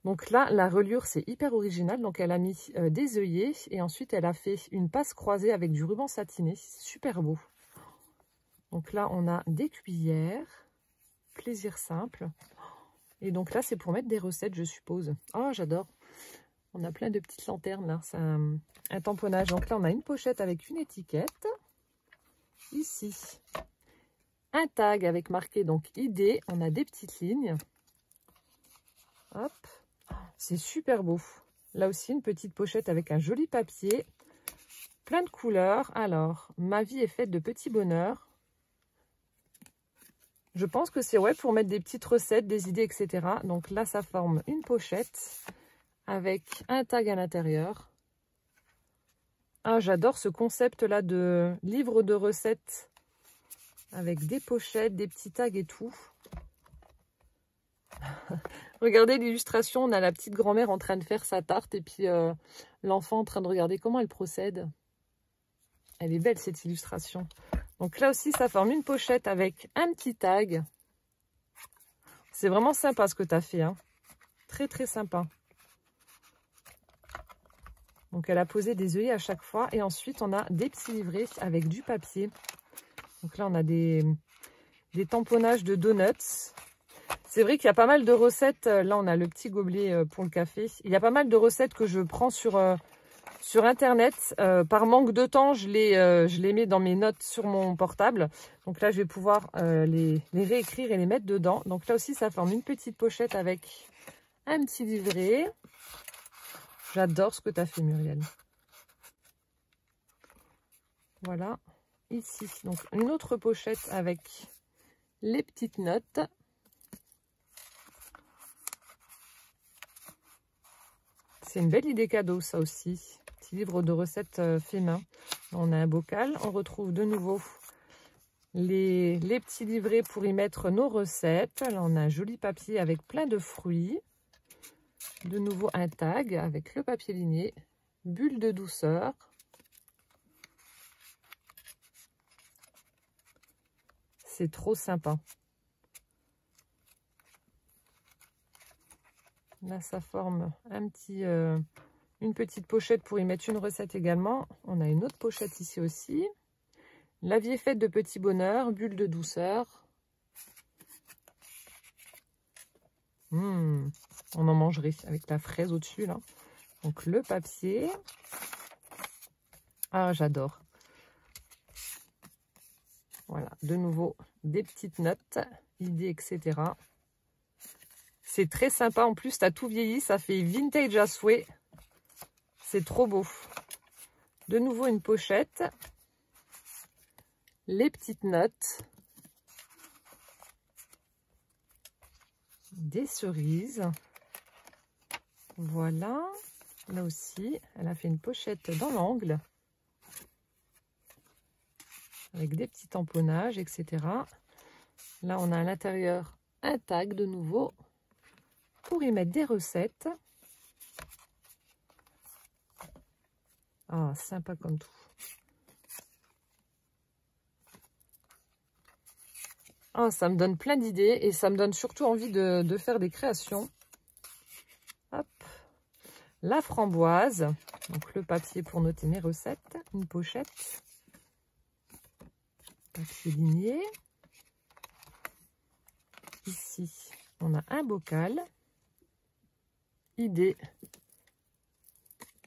Donc là, la reliure, c'est hyper original. Donc elle a mis des œillets et ensuite elle a fait une passe croisée avec du ruban satiné. C'est super beau. Donc là, on a des cuillères. Plaisir simple. Et donc là, c'est pour mettre des recettes, je suppose. Oh, j'adore. On a plein de petites lanternes là. C'est un tamponnage. Donc là, on a une pochette avec une étiquette. Ici, un tag avec marqué donc idée. On a des petites lignes. Hop. C'est super beau. Là aussi, une petite pochette avec un joli papier. Plein de couleurs. Alors, ma vie est faite de petits bonheurs. Je pense que c'est ouais, pour mettre des petites recettes, des idées, etc. Donc là, ça forme une pochette avec un tag à l'intérieur. Ah, j'adore ce concept-là de livre de recettes avec des pochettes, des petits tags et tout. Regardez l'illustration, on a la petite grand-mère en train de faire sa tarte et puis l'enfant en train de regarder comment elle procède. Elle est belle cette illustration. Donc là aussi, ça forme une pochette avec un petit tag. C'est vraiment sympa ce que tu as fait, hein. Très très sympa. Donc elle a posé des œillets à chaque fois et ensuite on a des petits livrets avec du papier. Donc là on a des tamponnages de donuts. C'est vrai qu'il y a pas mal de recettes. Là, on a le petit gobelet pour le café. Il y a pas mal de recettes que je prends sur Internet. Par manque de temps, je les mets dans mes notes sur mon portable. Donc là, je vais pouvoir les réécrire et les mettre dedans. Donc là aussi, ça forme une petite pochette avec un petit livret. J'adore ce que tu as fait, Muriel. Voilà. Ici, donc une autre pochette avec les petites notes. C'est une belle idée cadeau, ça aussi. Petit livre de recettes fait main. On a un bocal. On retrouve de nouveau les petits livrets pour y mettre nos recettes. Là, on a un joli papier avec plein de fruits. De nouveau, un tag avec le papier ligné. Bulle de douceur. C'est trop sympa. Là, ça forme une petite pochette pour y mettre une recette également. On a une autre pochette ici aussi. La vie est faite de petits bonheurs, bulle de douceur. On en mangerait avec la fraise au-dessus, là. Donc, le papier. Ah, j'adore. Voilà, de nouveau, des petites notes, idées, etc. C'est très sympa. En plus, tu as tout vieilli. Ça fait vintage à souhait. C'est trop beau. De nouveau, une pochette. Les petites notes. Des cerises. Voilà. Là aussi, elle a fait une pochette dans l'angle. Avec des petits tamponnages, etc. Là, on a à l'intérieur un tag de nouveau. Pour y mettre des recettes. Ah, sympa comme tout. Ah, ça me donne plein d'idées et ça me donne surtout envie de faire des créations. Hop. La framboise. Donc le papier pour noter mes recettes. Une pochette. Papier ligné. Ici, on a un bocal. Idée.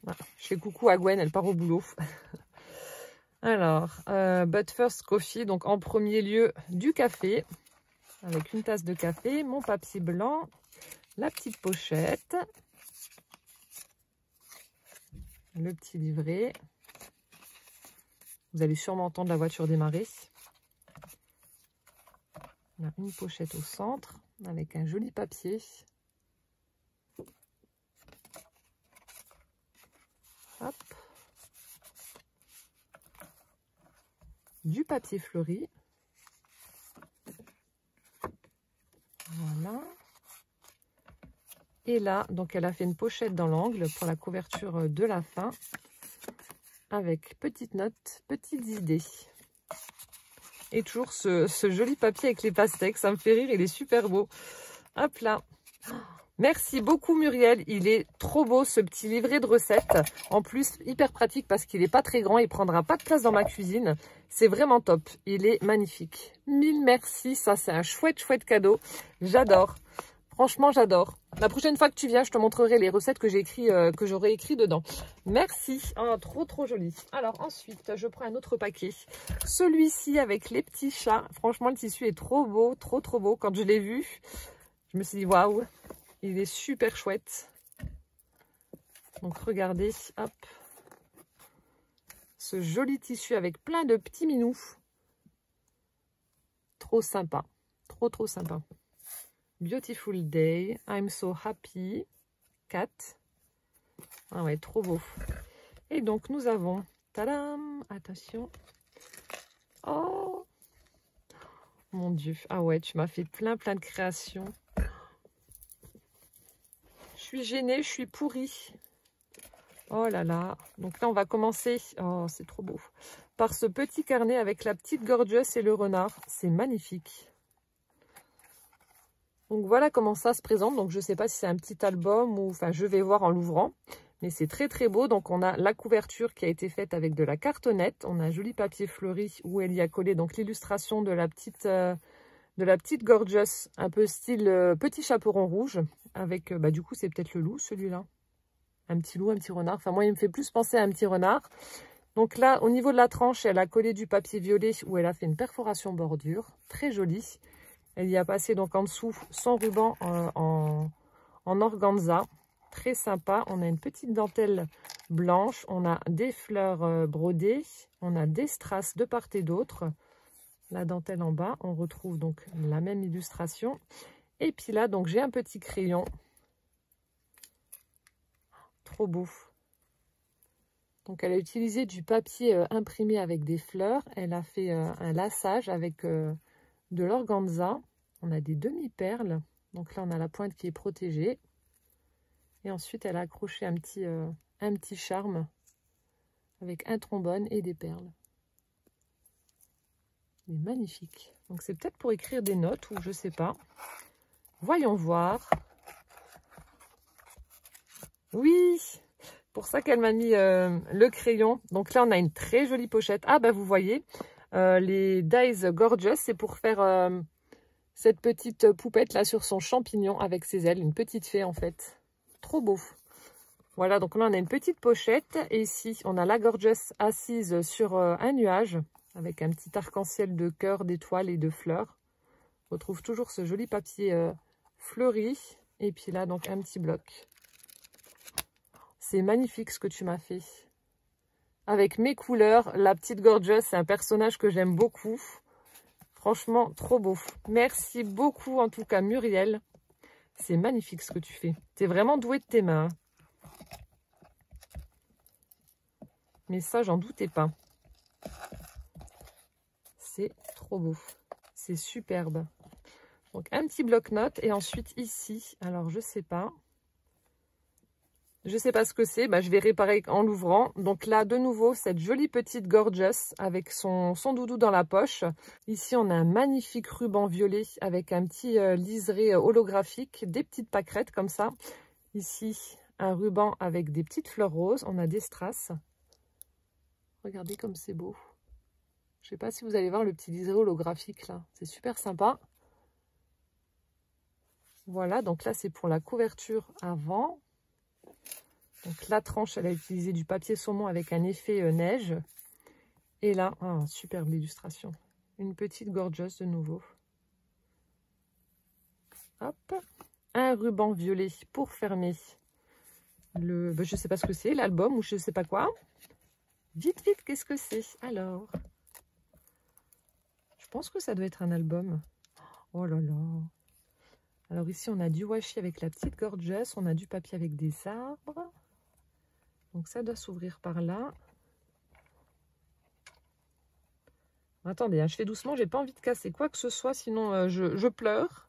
Voilà. Je fais coucou à Gwen, elle part au boulot. Alors, but first coffee, donc en premier lieu du café, avec une tasse de café, mon papier blanc, la petite pochette, le petit livret. Vous allez sûrement entendre la voiture démarrer. On a une pochette au centre, avec un joli papier. Hop. Du papier fleuri. Voilà. Et là, donc elle a fait une pochette dans l'angle pour la couverture de la fin. Avec petites notes, petites idées. Et toujours ce joli papier avec les pastèques. Ça me fait rire, il est super beau. Hop là. Merci beaucoup Muriel, il est trop beau ce petit livret de recettes. En plus, hyper pratique parce qu'il n'est pas très grand, il prendra pas de place dans ma cuisine. C'est vraiment top, il est magnifique. Mille merci, ça c'est un chouette cadeau. J'adore, franchement j'adore. La prochaine fois que tu viens, je te montrerai les recettes que j'ai écrit, que j'aurai écrit dedans. Merci, oh, trop joli. Alors ensuite, je prends un autre paquet. Celui-ci avec les petits chats. Franchement, le tissu est trop beau, trop beau. Quand je l'ai vu, je me suis dit waouh. Il est super chouette. Donc regardez, hop. Ce joli tissu avec plein de petits minous. Trop sympa. Trop sympa. Beautiful day. I'm so happy. Cat. Ah ouais, trop beau. Et donc nous avons... Tadam! Attention. Oh! Mon Dieu. Ah ouais, tu m'as fait plein de créations. Je suis gênée, je suis pourrie. Oh là là. Donc là, on va commencer. Oh, c'est trop beau. Par ce petit carnet avec la petite Gorgeous et le renard. C'est magnifique. Donc voilà comment ça se présente. Donc je ne sais pas si c'est un petit album ou... Enfin, je vais voir en l'ouvrant. Mais c'est très beau. Donc on a la couverture qui a été faite avec de la cartonnette. On a un joli papier fleuri où elle y a collé donc l'illustration de la petite Gorgeous. Un peu style petit chaperon rouge. Avec, du coup, c'est peut-être le loup, celui-là. Un petit loup, un petit renard. Enfin, moi, il me fait plus penser à un petit renard. Donc là, au niveau de la tranche, elle a collé du papier violet où elle a fait une perforation bordure. Très jolie. Elle y a passé donc en dessous son ruban en organza. Très sympa. On a une petite dentelle blanche. On a des fleurs brodées. On a des strass de part et d'autre. La dentelle en bas. On retrouve donc la même illustration. Et puis là, donc j'ai un petit crayon. Trop beau. Donc elle a utilisé du papier imprimé avec des fleurs. Elle a fait un lassage avec de l'organza. On a des demi-perles. Donc là, on a la pointe qui est protégée. Et ensuite, elle a accroché un petit charme avec un trombone et des perles. Il est magnifique. Donc c'est peut-être pour écrire des notes ou je sais pas. Voyons voir. Oui, pour ça qu'elle m'a mis le crayon. Donc là, on a une très jolie pochette. Ah, bah vous voyez, les Dies Gorgeous, c'est pour faire cette petite poupette là sur son champignon avec ses ailes. Une petite fée en fait. Trop beau. Voilà, donc là, on a une petite pochette. Et ici, on a la Gorgeous assise sur un nuage avec un petit arc-en-ciel de cœur, d'étoiles et de fleurs. On retrouve toujours ce joli papier fleuri. Et puis là, donc, un petit bloc. C'est magnifique ce que tu m'as fait. Avec mes couleurs, la petite Gorgeous, c'est un personnage que j'aime beaucoup. Franchement, trop beau. Merci beaucoup en tout cas Muriel. C'est magnifique ce que tu fais. Tu es vraiment douée de tes mains. Mais ça, j'en doutais pas. C'est trop beau. C'est superbe. Donc un petit bloc-notes et ensuite ici, alors je sais pas. Je sais pas ce que c'est, je vais réparer en l'ouvrant. Donc là, de nouveau, cette jolie petite Gorgeous avec son doudou dans la poche. Ici, on a un magnifique ruban violet avec un petit liseré holographique, des petites pâquerettes comme ça. Ici, un ruban avec des petites fleurs roses. On a des strass. Regardez comme c'est beau. Je sais pas si vous allez voir le petit liseré holographique là. C'est super sympa. Voilà, donc là, c'est pour la couverture avant. Donc la tranche, elle a utilisé du papier saumon avec un effet neige. Et là, superbe illustration. Une petite Gorgeous de nouveau. Hop. Un ruban violet pour fermer le... je sais pas ce que c'est, l'album ou je sais pas quoi. Vite, qu'est-ce que c'est? Alors, je pense que ça doit être un album. Oh là là. Alors ici, on a du washi avec la petite Gorgeous. On a du papier avec des arbres. Donc ça doit s'ouvrir par là. Attendez, je fais doucement, j'ai pas envie de casser quoi que ce soit, sinon je pleure.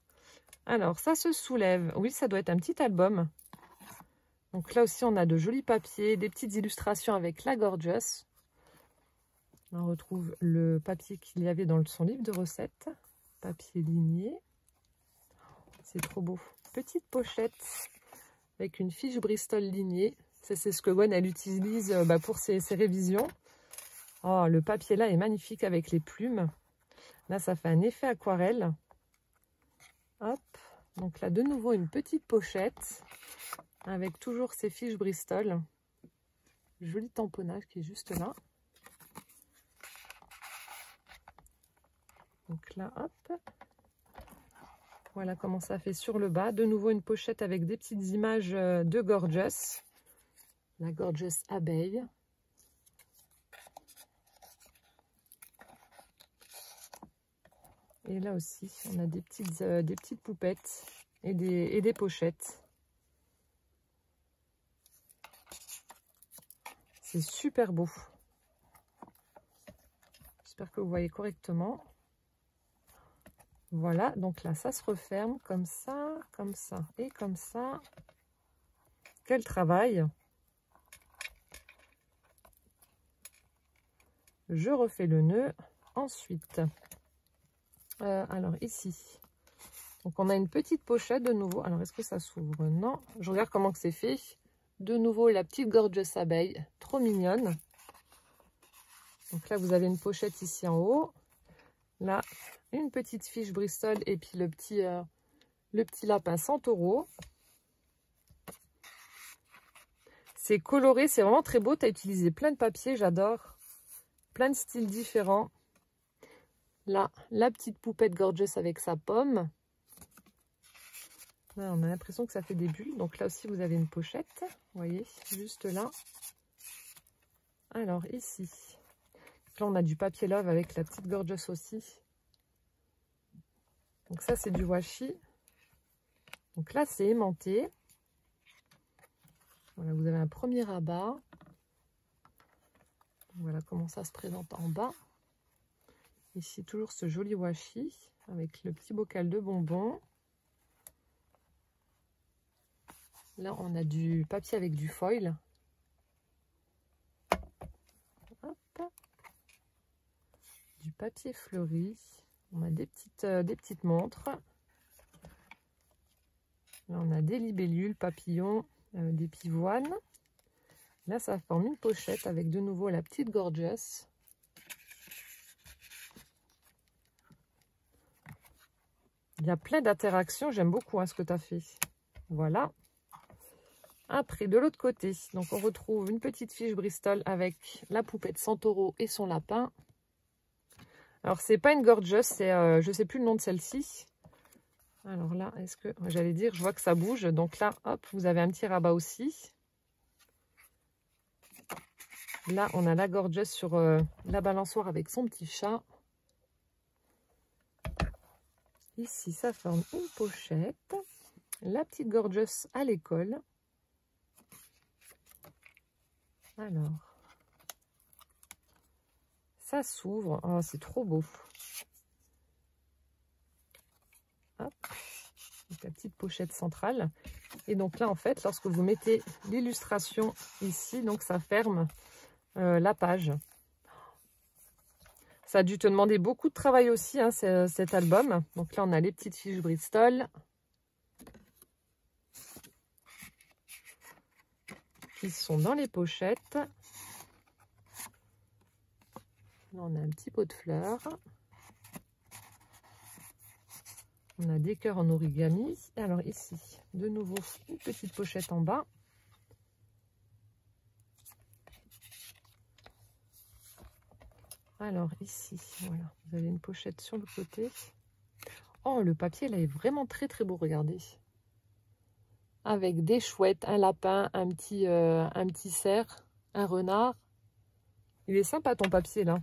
Alors, ça se soulève. Oui, ça doit être un petit album. Donc là aussi, on a de jolis papiers, des petites illustrations avec la Gorgeous. On retrouve le papier qu'il y avait dans son livre de recettes. Papier ligné. C'est trop beau. petite pochette avec une fiche Bristol lignée. C'est ce que Gwen, elle utilise pour ses révisions. Oh, le papier là est magnifique avec les plumes. Là, ça fait un effet aquarelle. Hop. Donc là, de nouveau, une petite pochette avec toujours ces fiches Bristol. Joli tamponnage qui est juste là. Donc là, hop. Voilà comment ça fait sur le bas. De nouveau, une pochette avec des petites images de Gorgeous. La Gorgeous abeille. Et là aussi, on a des petites poupettes et des pochettes. C'est super beau. J'espère que vous voyez correctement. Voilà, donc là, ça se referme comme ça et comme ça. Quel travail! Je refais le nœud ensuite. Alors ici, donc on a une petite pochette de nouveau. Alors est-ce que ça s'ouvre? Non, je regarde comment que c'est fait. De nouveau la petite Gorgeous abeille, trop mignonne. Donc là vous avez une pochette ici en haut. Là une petite fiche Bristol et puis le petit lapin Santoro. C'est coloré, c'est vraiment très beau. Tu as utilisé plein de papiers, j'adore. Plein de styles différents. Là, la petite poupette Gorgeous avec sa pomme. Là, on a l'impression que ça fait des bulles. Donc là aussi, vous avez une pochette. Vous voyez, juste là. Alors, ici. Là, on a du papier love avec la petite Gorgeous aussi. Donc ça, c'est du washi. Donc là, c'est aimanté. Voilà, vous avez un premier rabat. Voilà comment ça se présente en bas. Ici, toujours ce joli washi avec le petit bocal de bonbons. Là, on a du papier avec du foil. Hop. Du papier fleuri. On a des petites montres. Là, on a des libellules, papillons, des pivoines. Là, ça forme une pochette avec de nouveau la petite Gorgeous. Il y a plein d'interactions. J'aime beaucoup ce que tu as fait. Voilà. Après, de l'autre côté, donc on retrouve une petite fiche Bristol avec la poupette Santoro et son lapin. Alors, c'est pas une Gorgeous, c'est je sais plus le nom de celle-ci. Alors là, est-ce que j'allais dire, je vois que ça bouge. Donc là, hop, vous avez un petit rabat aussi. Là, on a la Gorgeous sur la balançoire avec son petit chat. Ici, ça forme une pochette. La petite Gorgeous à l'école. Alors, ça s'ouvre. Oh, c'est trop beau. Hop. Donc, la petite pochette centrale. Et donc là, en fait, lorsque vous mettez l'illustration ici, donc ça ferme la page. Ça a dû te demander beaucoup de travail aussi, cet album. Donc là, on a les petites fiches Bristol. Qui sont dans les pochettes. Là, on a un petit pot de fleurs. On a des cœurs en origami. Et alors ici, de nouveau, une petite pochette en bas. Alors ici, voilà, vous avez une pochette sur le côté. Oh, le papier là est vraiment très très beau, regardez. Avec des chouettes, un lapin, un petit cerf, un renard. Il est sympa ton papier là.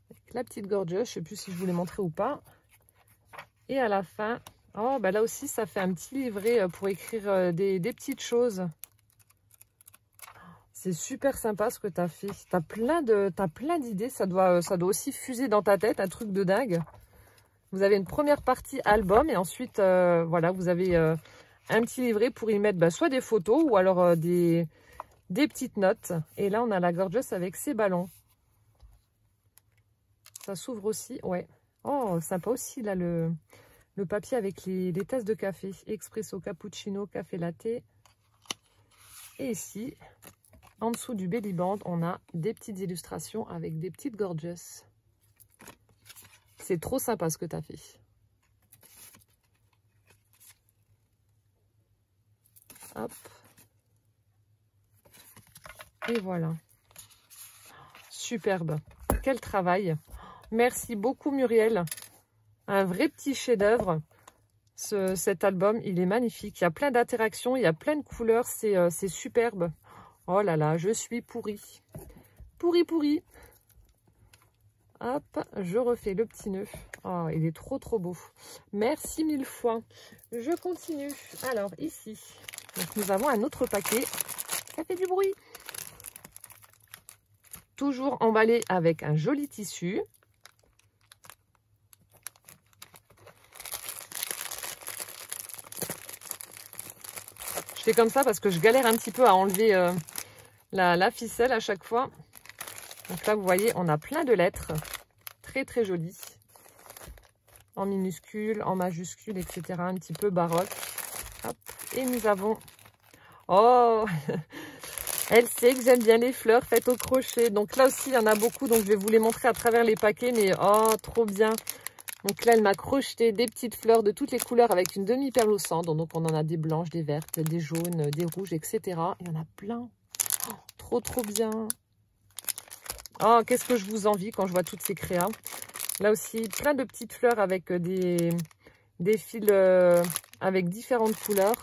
Avec la petite Gorgeous, je ne sais plus si je vous l'ai montré ou pas. Et à la fin, oh bah là aussi ça fait un petit livret pour écrire des petites choses. C'est super sympa ce que tu as fait. Tu as plein d'idées. Ça doit aussi fuser dans ta tête, un truc de dingue. Vous avez une première partie album et ensuite, voilà, vous avez un petit livret pour y mettre soit des photos ou alors des petites notes. Et là, on a la Gorgeous avec ses ballons. Ça s'ouvre aussi, ouais. Oh, sympa aussi, là, le le papier avec les tasses de café. Expresso, cappuccino, café latte. Et ici, en dessous du belly band, on a des petites illustrations avec des petites gorgeous. C'est trop sympa ce que tu as fait. Hop. Et voilà. Superbe. Quel travail. Merci beaucoup Muriel. Un vrai petit chef-d'œuvre. Cet album, il est magnifique. Il y a plein d'interactions, il y a plein de couleurs. C'est superbe. Oh là là, je suis pourrie. Pourrie. Hop, je refais le petit nœud. Oh, il est trop beau. Merci 1000 fois. Je continue. Alors, ici, donc, nous avons un autre paquet. Ça fait du bruit. Toujours emballé avec un joli tissu. Je fais comme ça parce que je galère un petit peu à enlever la ficelle à chaque fois. Donc là, vous voyez, on a plein de lettres. Très jolies. En minuscules, en majuscules, etc. Un petit peu baroque. Hop. Et nous avons... Oh Elle sait que j'aime bien les fleurs faites au crochet. Donc là aussi, il y en a beaucoup. Donc je vais vous les montrer à travers les paquets. Mais oh, trop bien. Donc là, elle m'a crocheté des petites fleurs de toutes les couleurs avec une demi-perle au cendre. Donc on en a des blanches, des vertes, des jaunes, des rouges, etc. Il y en a plein. Oh, trop bien. Oh, qu'est-ce que je vous envie quand je vois toutes ces créas. Là aussi, plein de petites fleurs avec des fils avec différentes couleurs.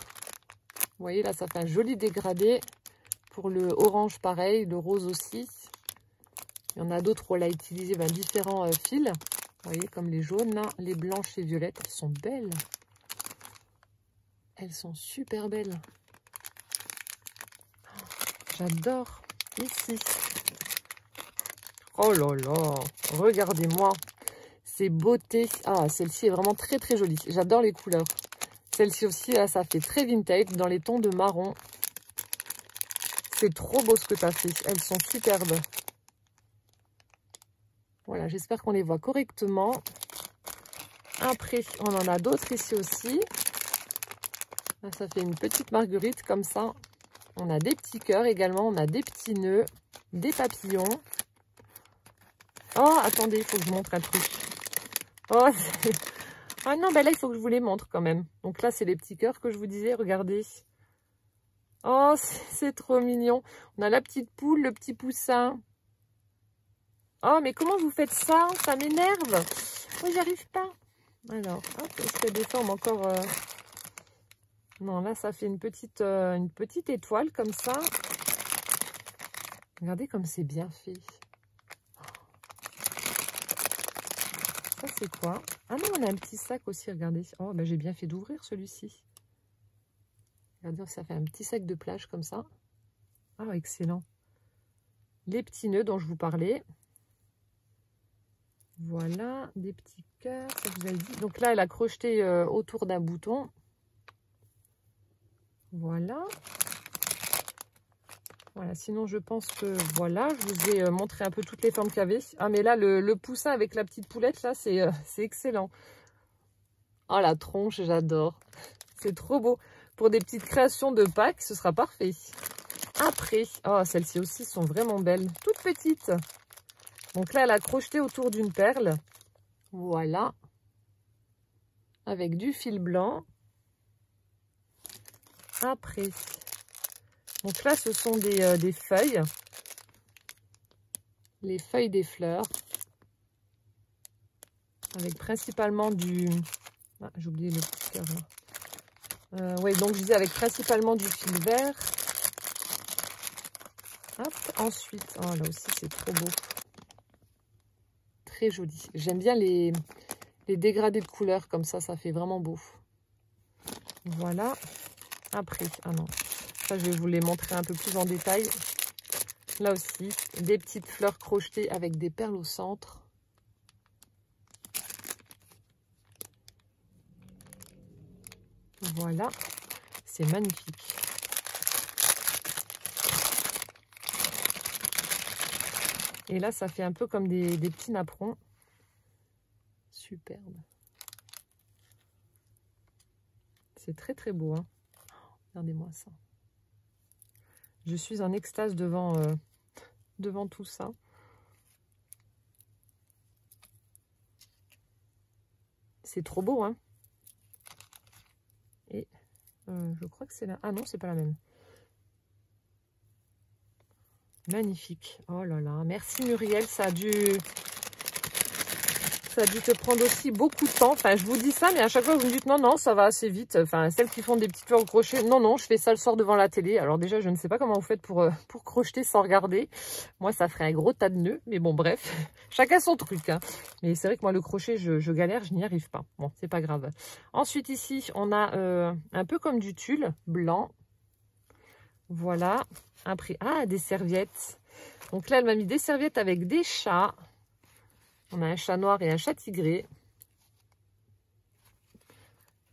Vous voyez, là, ça fait un joli dégradé. Pour le orange, pareil. Le rose aussi. Il y en a d'autres où elle a utilisé différents fils. Vous voyez, comme les jaunes, là, les blanches et violettes. Elles sont belles. Elles sont super belles. J'adore. Ici. Oh là là. Regardez-moi. Ces beautés. Ah, celle-ci est vraiment très jolie. J'adore les couleurs. Celle-ci aussi, là, ça fait très vintage dans les tons de marron. C'est trop beau ce que tu as fait. Elles sont superbes. Voilà, j'espère qu'on les voit correctement. Après, on en a d'autres ici aussi. Là, ça fait une petite marguerite comme ça. On a des petits cœurs également. On a des petits nœuds, des papillons. Oh, attendez, il faut que je montre un truc. Oh, ah non, ben là, il faut que je vous les montre quand même. Donc là, c'est les petits cœurs que je vous disais. Regardez. Oh, c'est trop mignon. On a la petite poule, le petit poussin. Oh, mais comment vous faites ça? Ça m'énerve. Oh, j'y arrive pas. Alors, hop, est-ce qu'il y a des formes encore... Non, là, ça fait une petite étoile comme ça. Regardez comme c'est bien fait. Ça, c'est quoi? Ah non, on a un petit sac aussi, regardez. Oh, ben, j'ai bien fait d'ouvrir celui-ci. Regardez, ça fait un petit sac de plage comme ça. Ah, excellent. Les petits nœuds dont je vous parlais. Voilà, des petits cœurs, ça vous avez dit. Donc là, elle a crocheté autour d'un bouton. Voilà. Voilà, sinon je pense que voilà, je vous ai montré un peu toutes les formes qu'il y avait. Ah, mais là, le poussin avec la petite poulette, là, c'est excellent. Oh, la tronche, j'adore. C'est trop beau. Pour des petites créations de Pâques, ce sera parfait. Après, oh, celles-ci aussi sont vraiment belles. Toutes petites. Donc là, elle a crocheté autour d'une perle. Voilà. Avec du fil blanc. Après. Donc là, ce sont des feuilles. Les feuilles des fleurs. Avec principalement du... Ah, j'ai oublié le petit cœur là. Oui, donc je disais avec principalement du fil vert. Hop, ensuite, oh là aussi c'est trop beau. Très joli. J'aime bien les dégradés de couleurs comme ça fait vraiment beau. Voilà. Après, ah non, ça je vais vous les montrer un peu plus en détail. Là aussi, des petites fleurs crochetées avec des perles au centre. Voilà, c'est magnifique. Et là, ça fait un peu comme des petits napperons. Superbe. C'est très très beau, hein. Regardez-moi ça. Je suis en extase devant, devant tout ça. C'est trop beau, hein. Et je crois que c'est la... Ah non, c'est pas la même. Magnifique. Oh là là. Merci Muriel. Ça a dû te prendre aussi beaucoup de temps. Enfin, je vous dis ça, mais à chaque fois, vous me dites non, non, ça va assez vite. Enfin, celles qui font des petites fleurs au crochet, non, non, je fais ça le soir devant la télé. Alors déjà, je ne sais pas comment vous faites pour crocheter sans regarder. Moi, ça ferait un gros tas de nœuds. Mais bon, bref, chacun son truc, hein. Mais c'est vrai que moi, le crochet, je galère, je n'y arrive pas. Bon, c'est pas grave. Ensuite, ici, on a un peu comme du tulle blanc. Voilà. Après, des serviettes. Donc là, elle m'a mis des serviettes avec des chats. On a un chat noir et un chat tigré.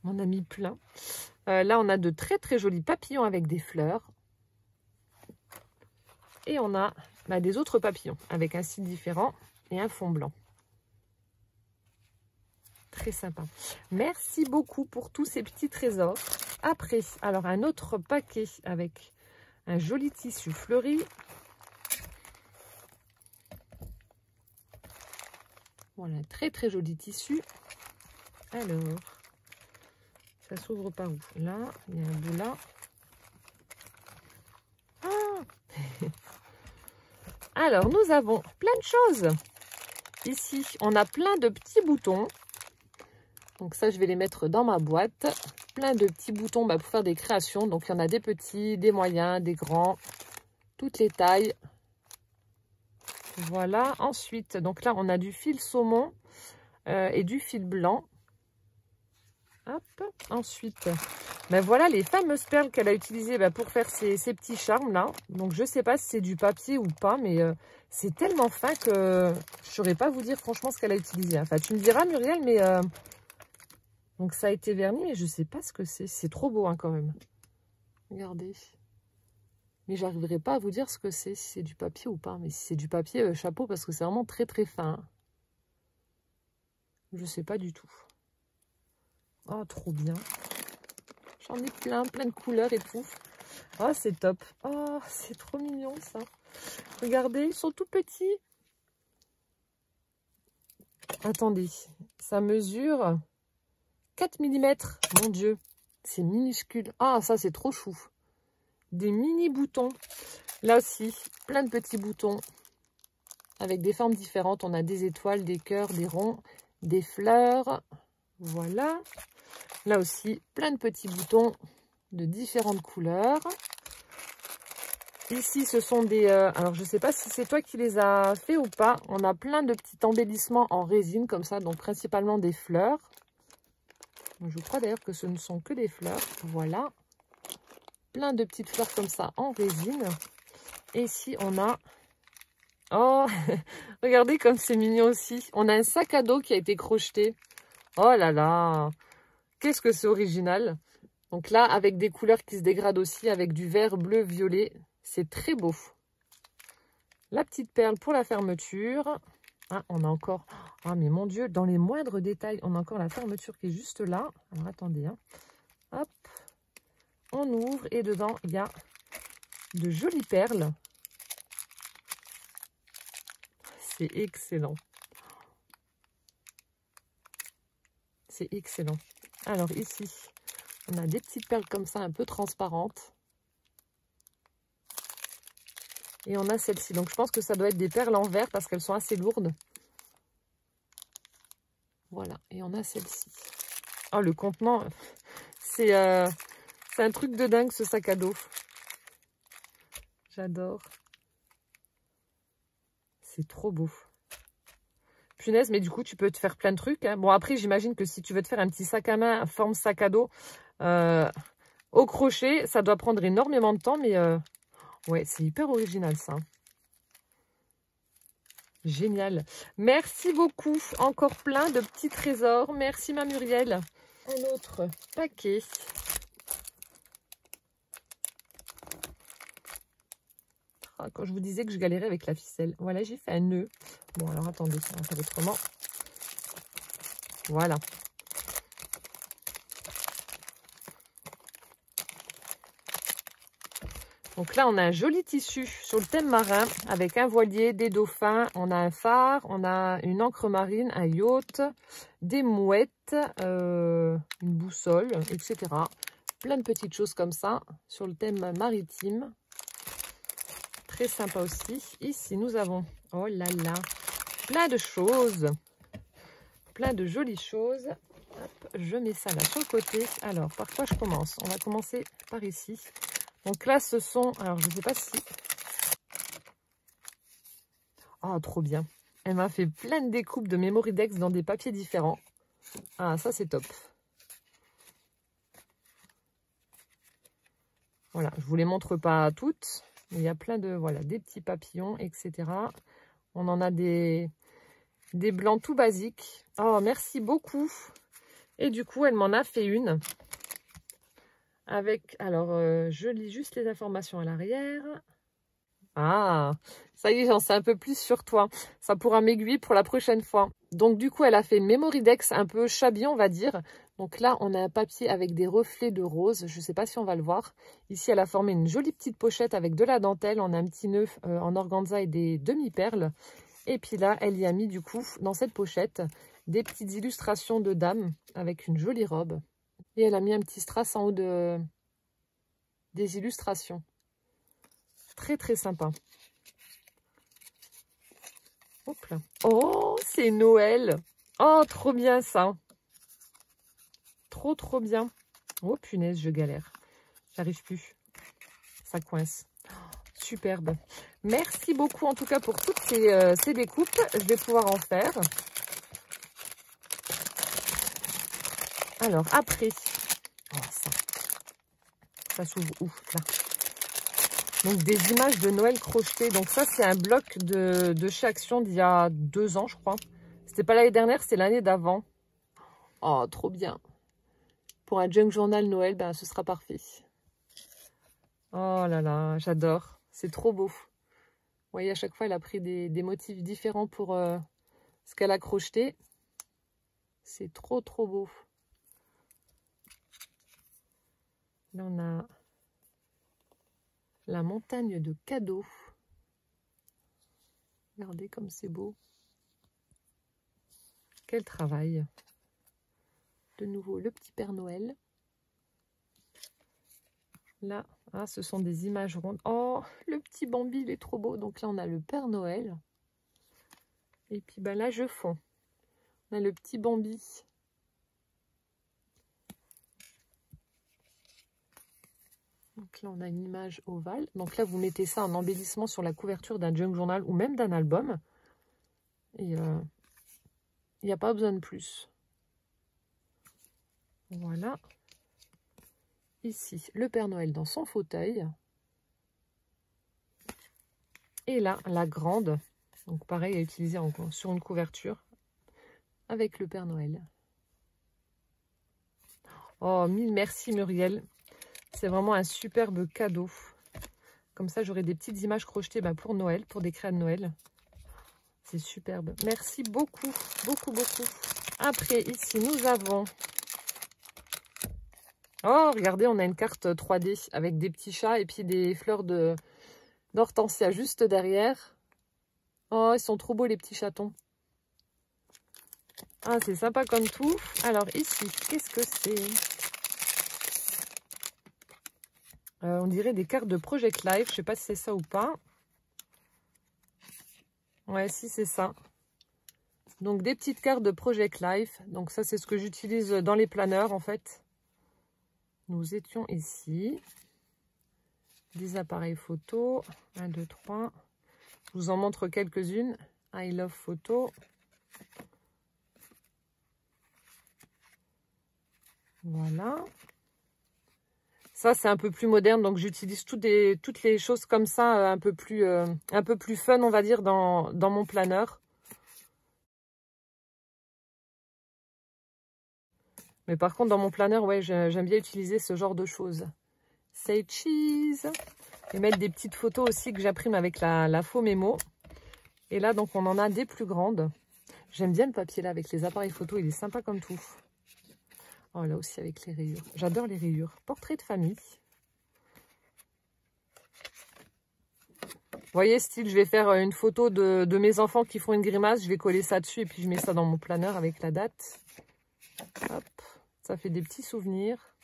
On en a mis plein. Là, on a de très très jolis papillons avec des fleurs. Et on a des autres papillons avec un style différent et un fond blanc. Très sympa. Merci beaucoup pour tous ces petits trésors. Après, alors un autre paquet avec un joli tissu fleuri. Voilà, très très joli tissu. Alors, ça s'ouvre par où? Là, il y a un bout là. Alors, nous avons plein de choses. Ici, on a plein de petits boutons. Donc ça, je vais les mettre dans ma boîte. Plein de petits boutons pour faire des créations. Donc, il y en a des petits, des moyens, des grands, toutes les tailles. Voilà. Ensuite, donc là, on a du fil saumon et du fil blanc. Hop. Ensuite, voilà les fameuses perles qu'elle a utilisées pour faire ces petits charmes là. Donc je sais pas si c'est du papier ou pas, mais c'est tellement fin que je saurais pas vous dire franchement ce qu'elle a utilisé. Enfin, tu me diras Muriel, mais donc ça a été verni, mais je sais pas ce que c'est. C'est trop beau, hein, quand même. Regardez. Mais j'arriverai pas à vous dire ce que c'est, si c'est du papier ou pas. Mais si c'est du papier, chapeau, parce que c'est vraiment très très fin. Je sais pas du tout. Oh, trop bien. J'en ai plein de couleurs et tout. Oh, c'est top. Oh, c'est trop mignon, ça. Regardez, ils sont tout petits. Attendez, ça mesure 4 mm. Mon Dieu, c'est minuscule. Ah, ça, c'est trop chou. Des mini boutons. Là aussi, plein de petits boutons avec des formes différentes. On a des étoiles, des cœurs, des ronds, des fleurs. Voilà. Là aussi, plein de petits boutons de différentes couleurs. Ici, ce sont des... alors, je ne sais pas si c'est toi qui les as fait ou pas. On a plein de petits embellissements en résine, comme ça. Donc, principalement des fleurs. Je crois d'ailleurs que ce ne sont que des fleurs. Voilà. Plein de petites fleurs comme ça en résine. Et ici, on a... Oh, regardez comme c'est mignon aussi. On a un sac à dos qui a été crocheté. Oh là là. Qu'est-ce que c'est original. Donc là, avec des couleurs qui se dégradent aussi, avec du vert, bleu, violet. C'est très beau. La petite perle pour la fermeture. Ah, on a encore... Ah, mais mon Dieu, dans les moindres détails, on a encore la fermeture qui est juste là. Alors, attendez. Hein. Hop. On ouvre et dedans, il y a de jolies perles. C'est excellent. C'est excellent. Alors, ici, on a des petites perles comme ça, un peu transparentes. Et on a celle-ci. Donc, je pense que ça doit être des perles en verre parce qu'elles sont assez lourdes. Voilà. Et on a celle-ci. Oh, le contenant, c'est un truc de dingue, ce sac à dos. J'adore. C'est trop beau. Punaise, mais du coup, tu peux te faire plein de trucs. Hein. Bon, après, j'imagine que si tu veux te faire un petit sac à main, forme sac à dos, au crochet, ça doit prendre énormément de temps, mais ouais, c'est hyper original, ça. Génial. Merci beaucoup. Encore plein de petits trésors. Merci, ma Muriel. Un autre paquet. Ah, quand je vous disais que je galérais avec la ficelle. Voilà, j'ai fait un nœud. Bon, alors attendez, on va faire autrement. Voilà. Donc là, on a un joli tissu sur le thème marin avec un voilier, des dauphins, on a un phare, on a une encre marine, un yacht, des mouettes, une boussole, etc. Plein de petites choses comme ça sur le thème maritime. Très sympa aussi. Ici, nous avons, oh là là, plein de choses. Plein de jolies choses. Hop, je mets ça là sur le côté. Alors, par quoi je commence? On va commencer par ici. Donc là, ce sont... Alors, je ne sais pas si... Oh, trop bien. Elle m'a fait plein de découpes de Memory-Dex dans des papiers différents. Ah, ça, c'est top. Voilà, je ne vous les montre pas toutes. Mais il y a plein de... Voilà, des petits papillons, etc. On en a des blancs tout basiques. Oh, merci beaucoup. Et du coup, elle m'en a fait une. Avec, alors, je lis juste les informations à l'arrière. Ah, ça y est, j'en sais un peu plus sur toi. Ça pourra m'aiguiller pour la prochaine fois. Donc, du coup, elle a fait une Memory-Dex un peu chablis, on va dire. Donc là, on a un papier avec des reflets de rose. Je ne sais pas si on va le voir. Ici, elle a formé une jolie petite pochette avec de la dentelle. On a un petit nœud en organza et des demi-perles. Et puis là, elle y a mis, du coup, dans cette pochette, des petites illustrations de dames avec une jolie robe. Et elle a mis un petit strass en haut des illustrations. Très, très sympa. Hop là. Oh, c'est Noël. Oh, trop bien ça. Trop, trop bien. Oh, punaise, je galère. J'arrive plus. Ça coince. Superbe. Merci beaucoup en tout cas pour toutes ces découpes. Je vais pouvoir en faire. Alors, après... Oh, ça s'ouvre ouf, là. Donc, des images de Noël crochetées. Donc, ça, c'est un bloc de chez Action d'il y a 2 ans, je crois. C'était pas l'année dernière, c'était l'année d'avant. Oh, trop bien. Pour un junk journal Noël, ben, ce sera parfait. Oh là là, j'adore. C'est trop beau. Vous voyez, à chaque fois, elle a pris des motifs différents pour ce qu'elle a crocheté. C'est trop, trop beau. Là, on a la montagne de cadeaux. Regardez comme c'est beau. Quel travail. De nouveau, le petit Père Noël. Là, ah, ce sont des images rondes. Oh, le petit Bambi, il est trop beau. Donc là, on a le Père Noël. Et puis ben, là, je fonds. On a le petit Bambi. Donc là, on a une image ovale. Donc là, vous mettez ça en embellissement sur la couverture d'un junk journal ou même d'un album. Et il n'y a pas besoin de plus. Voilà. Ici, le Père Noël dans son fauteuil. Et là, la grande. Donc pareil, à utiliser sur une couverture avec le Père Noël. Oh, mille merci Muriel. C'est vraiment un superbe cadeau. Comme ça, j'aurai des petites images crochetées pour Noël, pour des créas de Noël. C'est superbe. Merci beaucoup, beaucoup, beaucoup. Après, ici, nous avons... Oh, regardez, on a une carte 3D avec des petits chats et puis des fleurs d'hortensia juste derrière. Oh, ils sont trop beaux, les petits chatons. Ah, c'est sympa comme tout. Alors, ici, qu'est-ce que c'est ? On dirait des cartes de Project Life. Je ne sais pas si c'est ça ou pas. Ouais, si, c'est ça. Donc, des petites cartes de Project Life. Donc, ça, c'est ce que j'utilise dans les planeurs, en fait. Nous étions ici. Des appareils photo. 1, 2, 3. Je vous en montre quelques-unes. I love photo. Voilà. Ça, c'est un peu plus moderne, donc j'utilise toutes les choses comme ça, un peu plus fun, on va dire, dans mon planeur. Mais par contre, dans mon planeur, ouais, j'aime bien utiliser ce genre de choses. Say cheese. Et mettre des petites photos aussi que j'imprime avec la faux mémo. Et là, donc, on en a des plus grandes. J'aime bien le papier là, avec les appareils photo, il est sympa comme tout. Oh, là aussi avec les rayures. J'adore les rayures. Portrait de famille. voyez, style, je vais faire une photo de mes enfants qui font une grimace. Je vais coller ça dessus et puis je mets ça dans mon planeur avec la date. Hop, ça fait des petits souvenirs.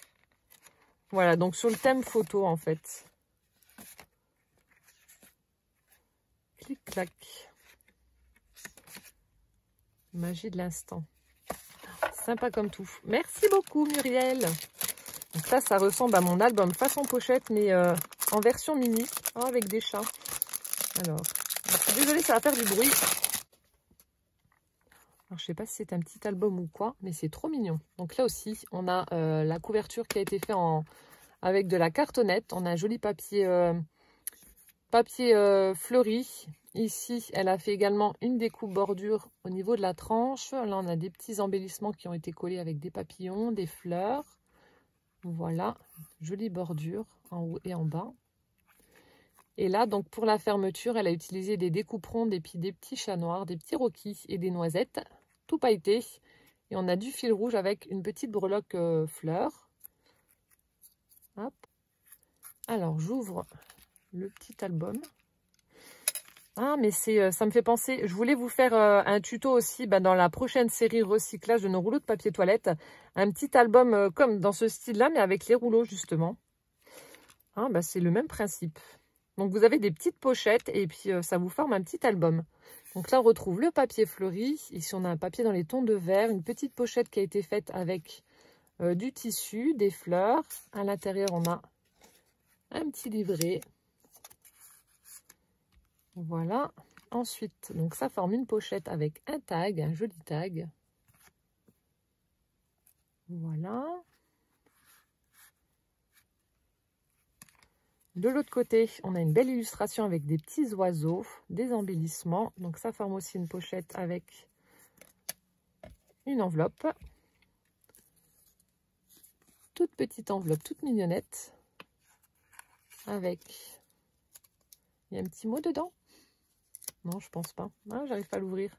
Voilà, donc sur le thème photo, en fait. Clic-clac. Magie de l'instant. Sympa comme tout. Merci beaucoup, Muriel. Donc ça, ça ressemble à mon album façon pochette, mais en version mini, avec des chats. Alors, je suis désolée, ça va faire du bruit. Alors, je sais pas si c'est un petit album ou quoi, mais c'est trop mignon. Donc là aussi, on a la couverture qui a été faite avec de la cartonnette. On a un joli papier, fleuri. Ici, elle a fait également une découpe bordure au niveau de la tranche. Là, on a des petits embellissements qui ont été collés avec des papillons, des fleurs. Voilà, jolie bordure en haut et en bas. Et là, donc pour la fermeture, elle a utilisé des découpes rondes et puis des petits chats noirs, des petits roquis et des noisettes, tout pailleté. Et on a du fil rouge avec une petite breloque fleur. Hop. Alors, j'ouvre le petit album. Ah, mais ça me fait penser, je voulais vous faire un tuto aussi dans la prochaine série recyclage de nos rouleaux de papier toilette. Un petit album comme dans ce style-là, mais avec les rouleaux justement. Ah, c'est le même principe. Donc, vous avez des petites pochettes et puis ça vous forme un petit album. Donc là, on retrouve le papier fleuri. Ici, on a un papier dans les tons de vert. Une petite pochette qui a été faite avec du tissu, des fleurs. À l'intérieur, on a un petit livret. Voilà. Ensuite, donc ça forme une pochette avec un tag, un joli tag. Voilà. De l'autre côté, on a une belle illustration avec des petits oiseaux, des embellissements. Donc ça forme aussi une pochette avec une enveloppe. Toute petite enveloppe, toute mignonnette. Avec... Il y a un petit mot dedans? Non, je pense pas. Ah, j'arrive pas à l'ouvrir.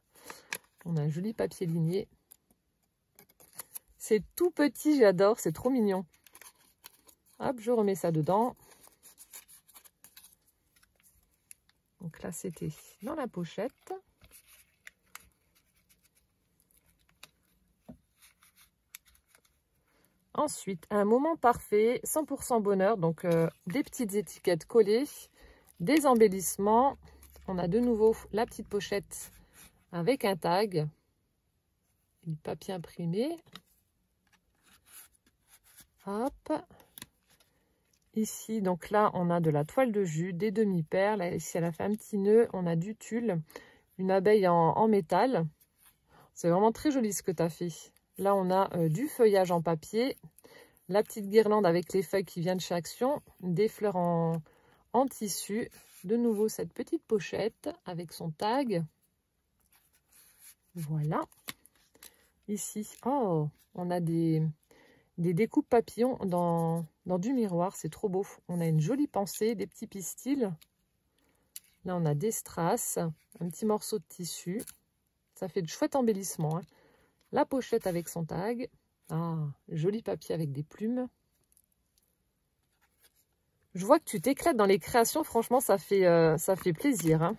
On a un joli papier ligné. C'est tout petit, j'adore, c'est trop mignon. Hop, je remets ça dedans. Donc là, c'était dans la pochette. Ensuite, un moment parfait, 100% bonheur. Donc, des petites étiquettes collées, des embellissements. On a de nouveau la petite pochette avec un tag, du papier imprimé. Hop. Ici, donc là, on a de la toile de jus, des demi-perles. Ici, elle a fait un petit nœud. On a du tulle, une abeille en métal. C'est vraiment très joli ce que tu as fait. Là, on a du feuillage en papier, la petite guirlande avec les feuilles qui vient de chez Action, des fleurs en tissu. De nouveau, cette petite pochette avec son tag. Voilà. Ici, oh, on a des découpes papillons dans du miroir. C'est trop beau. On a une jolie pensée, des petits pistils. Là, on a des strass, un petit morceau de tissu. Ça fait de chouettes embellissements, hein. La pochette avec son tag. Ah, joli papier avec des plumes. Je vois que tu t'éclates dans les créations. Franchement, ça fait plaisir, hein.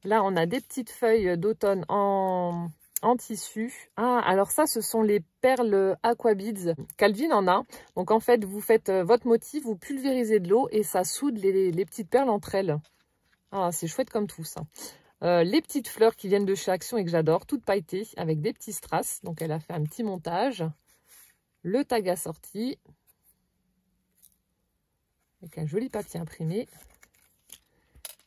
Là, on a des petites feuilles d'automne en tissu. Ah, alors ça, ce sont les perles Aqua Beads. Calvin en a. Donc, en fait, vous faites votre motif, vous pulvérisez de l'eau et ça soude les petites perles entre elles. Ah, c'est chouette comme tout, ça. Les petites fleurs qui viennent de chez Action et que j'adore, toutes pailletées avec des petits strass. Donc, elle a fait un petit montage. Le tag assorti. Avec un joli papier imprimé.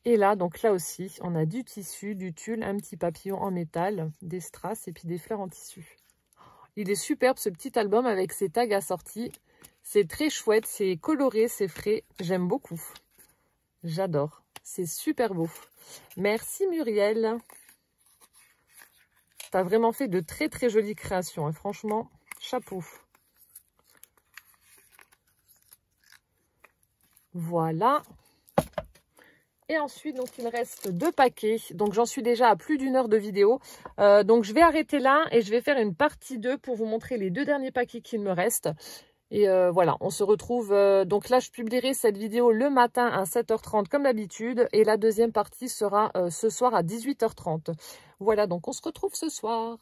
Et là, donc là aussi, on a du tissu, du tulle, un petit papillon en métal, des strass et puis des fleurs en tissu. Il est superbe ce petit album avec ses tags assortis. C'est très chouette, c'est coloré, c'est frais. J'aime beaucoup. J'adore. C'est super beau. Merci Muriel. Tu as vraiment fait de très très jolies créations, hein. Franchement, chapeau. Voilà. Et ensuite, donc, il reste 2 paquets. Donc, j'en suis déjà à plus d'1 heure de vidéo. Donc, je vais arrêter là et je vais faire une partie 2 pour vous montrer les 2 derniers paquets qu'il me reste. Et voilà, on se retrouve, donc là je publierai cette vidéo le matin à 7h30 comme d'habitude et la deuxième partie sera ce soir à 18h30. Voilà, donc on se retrouve ce soir.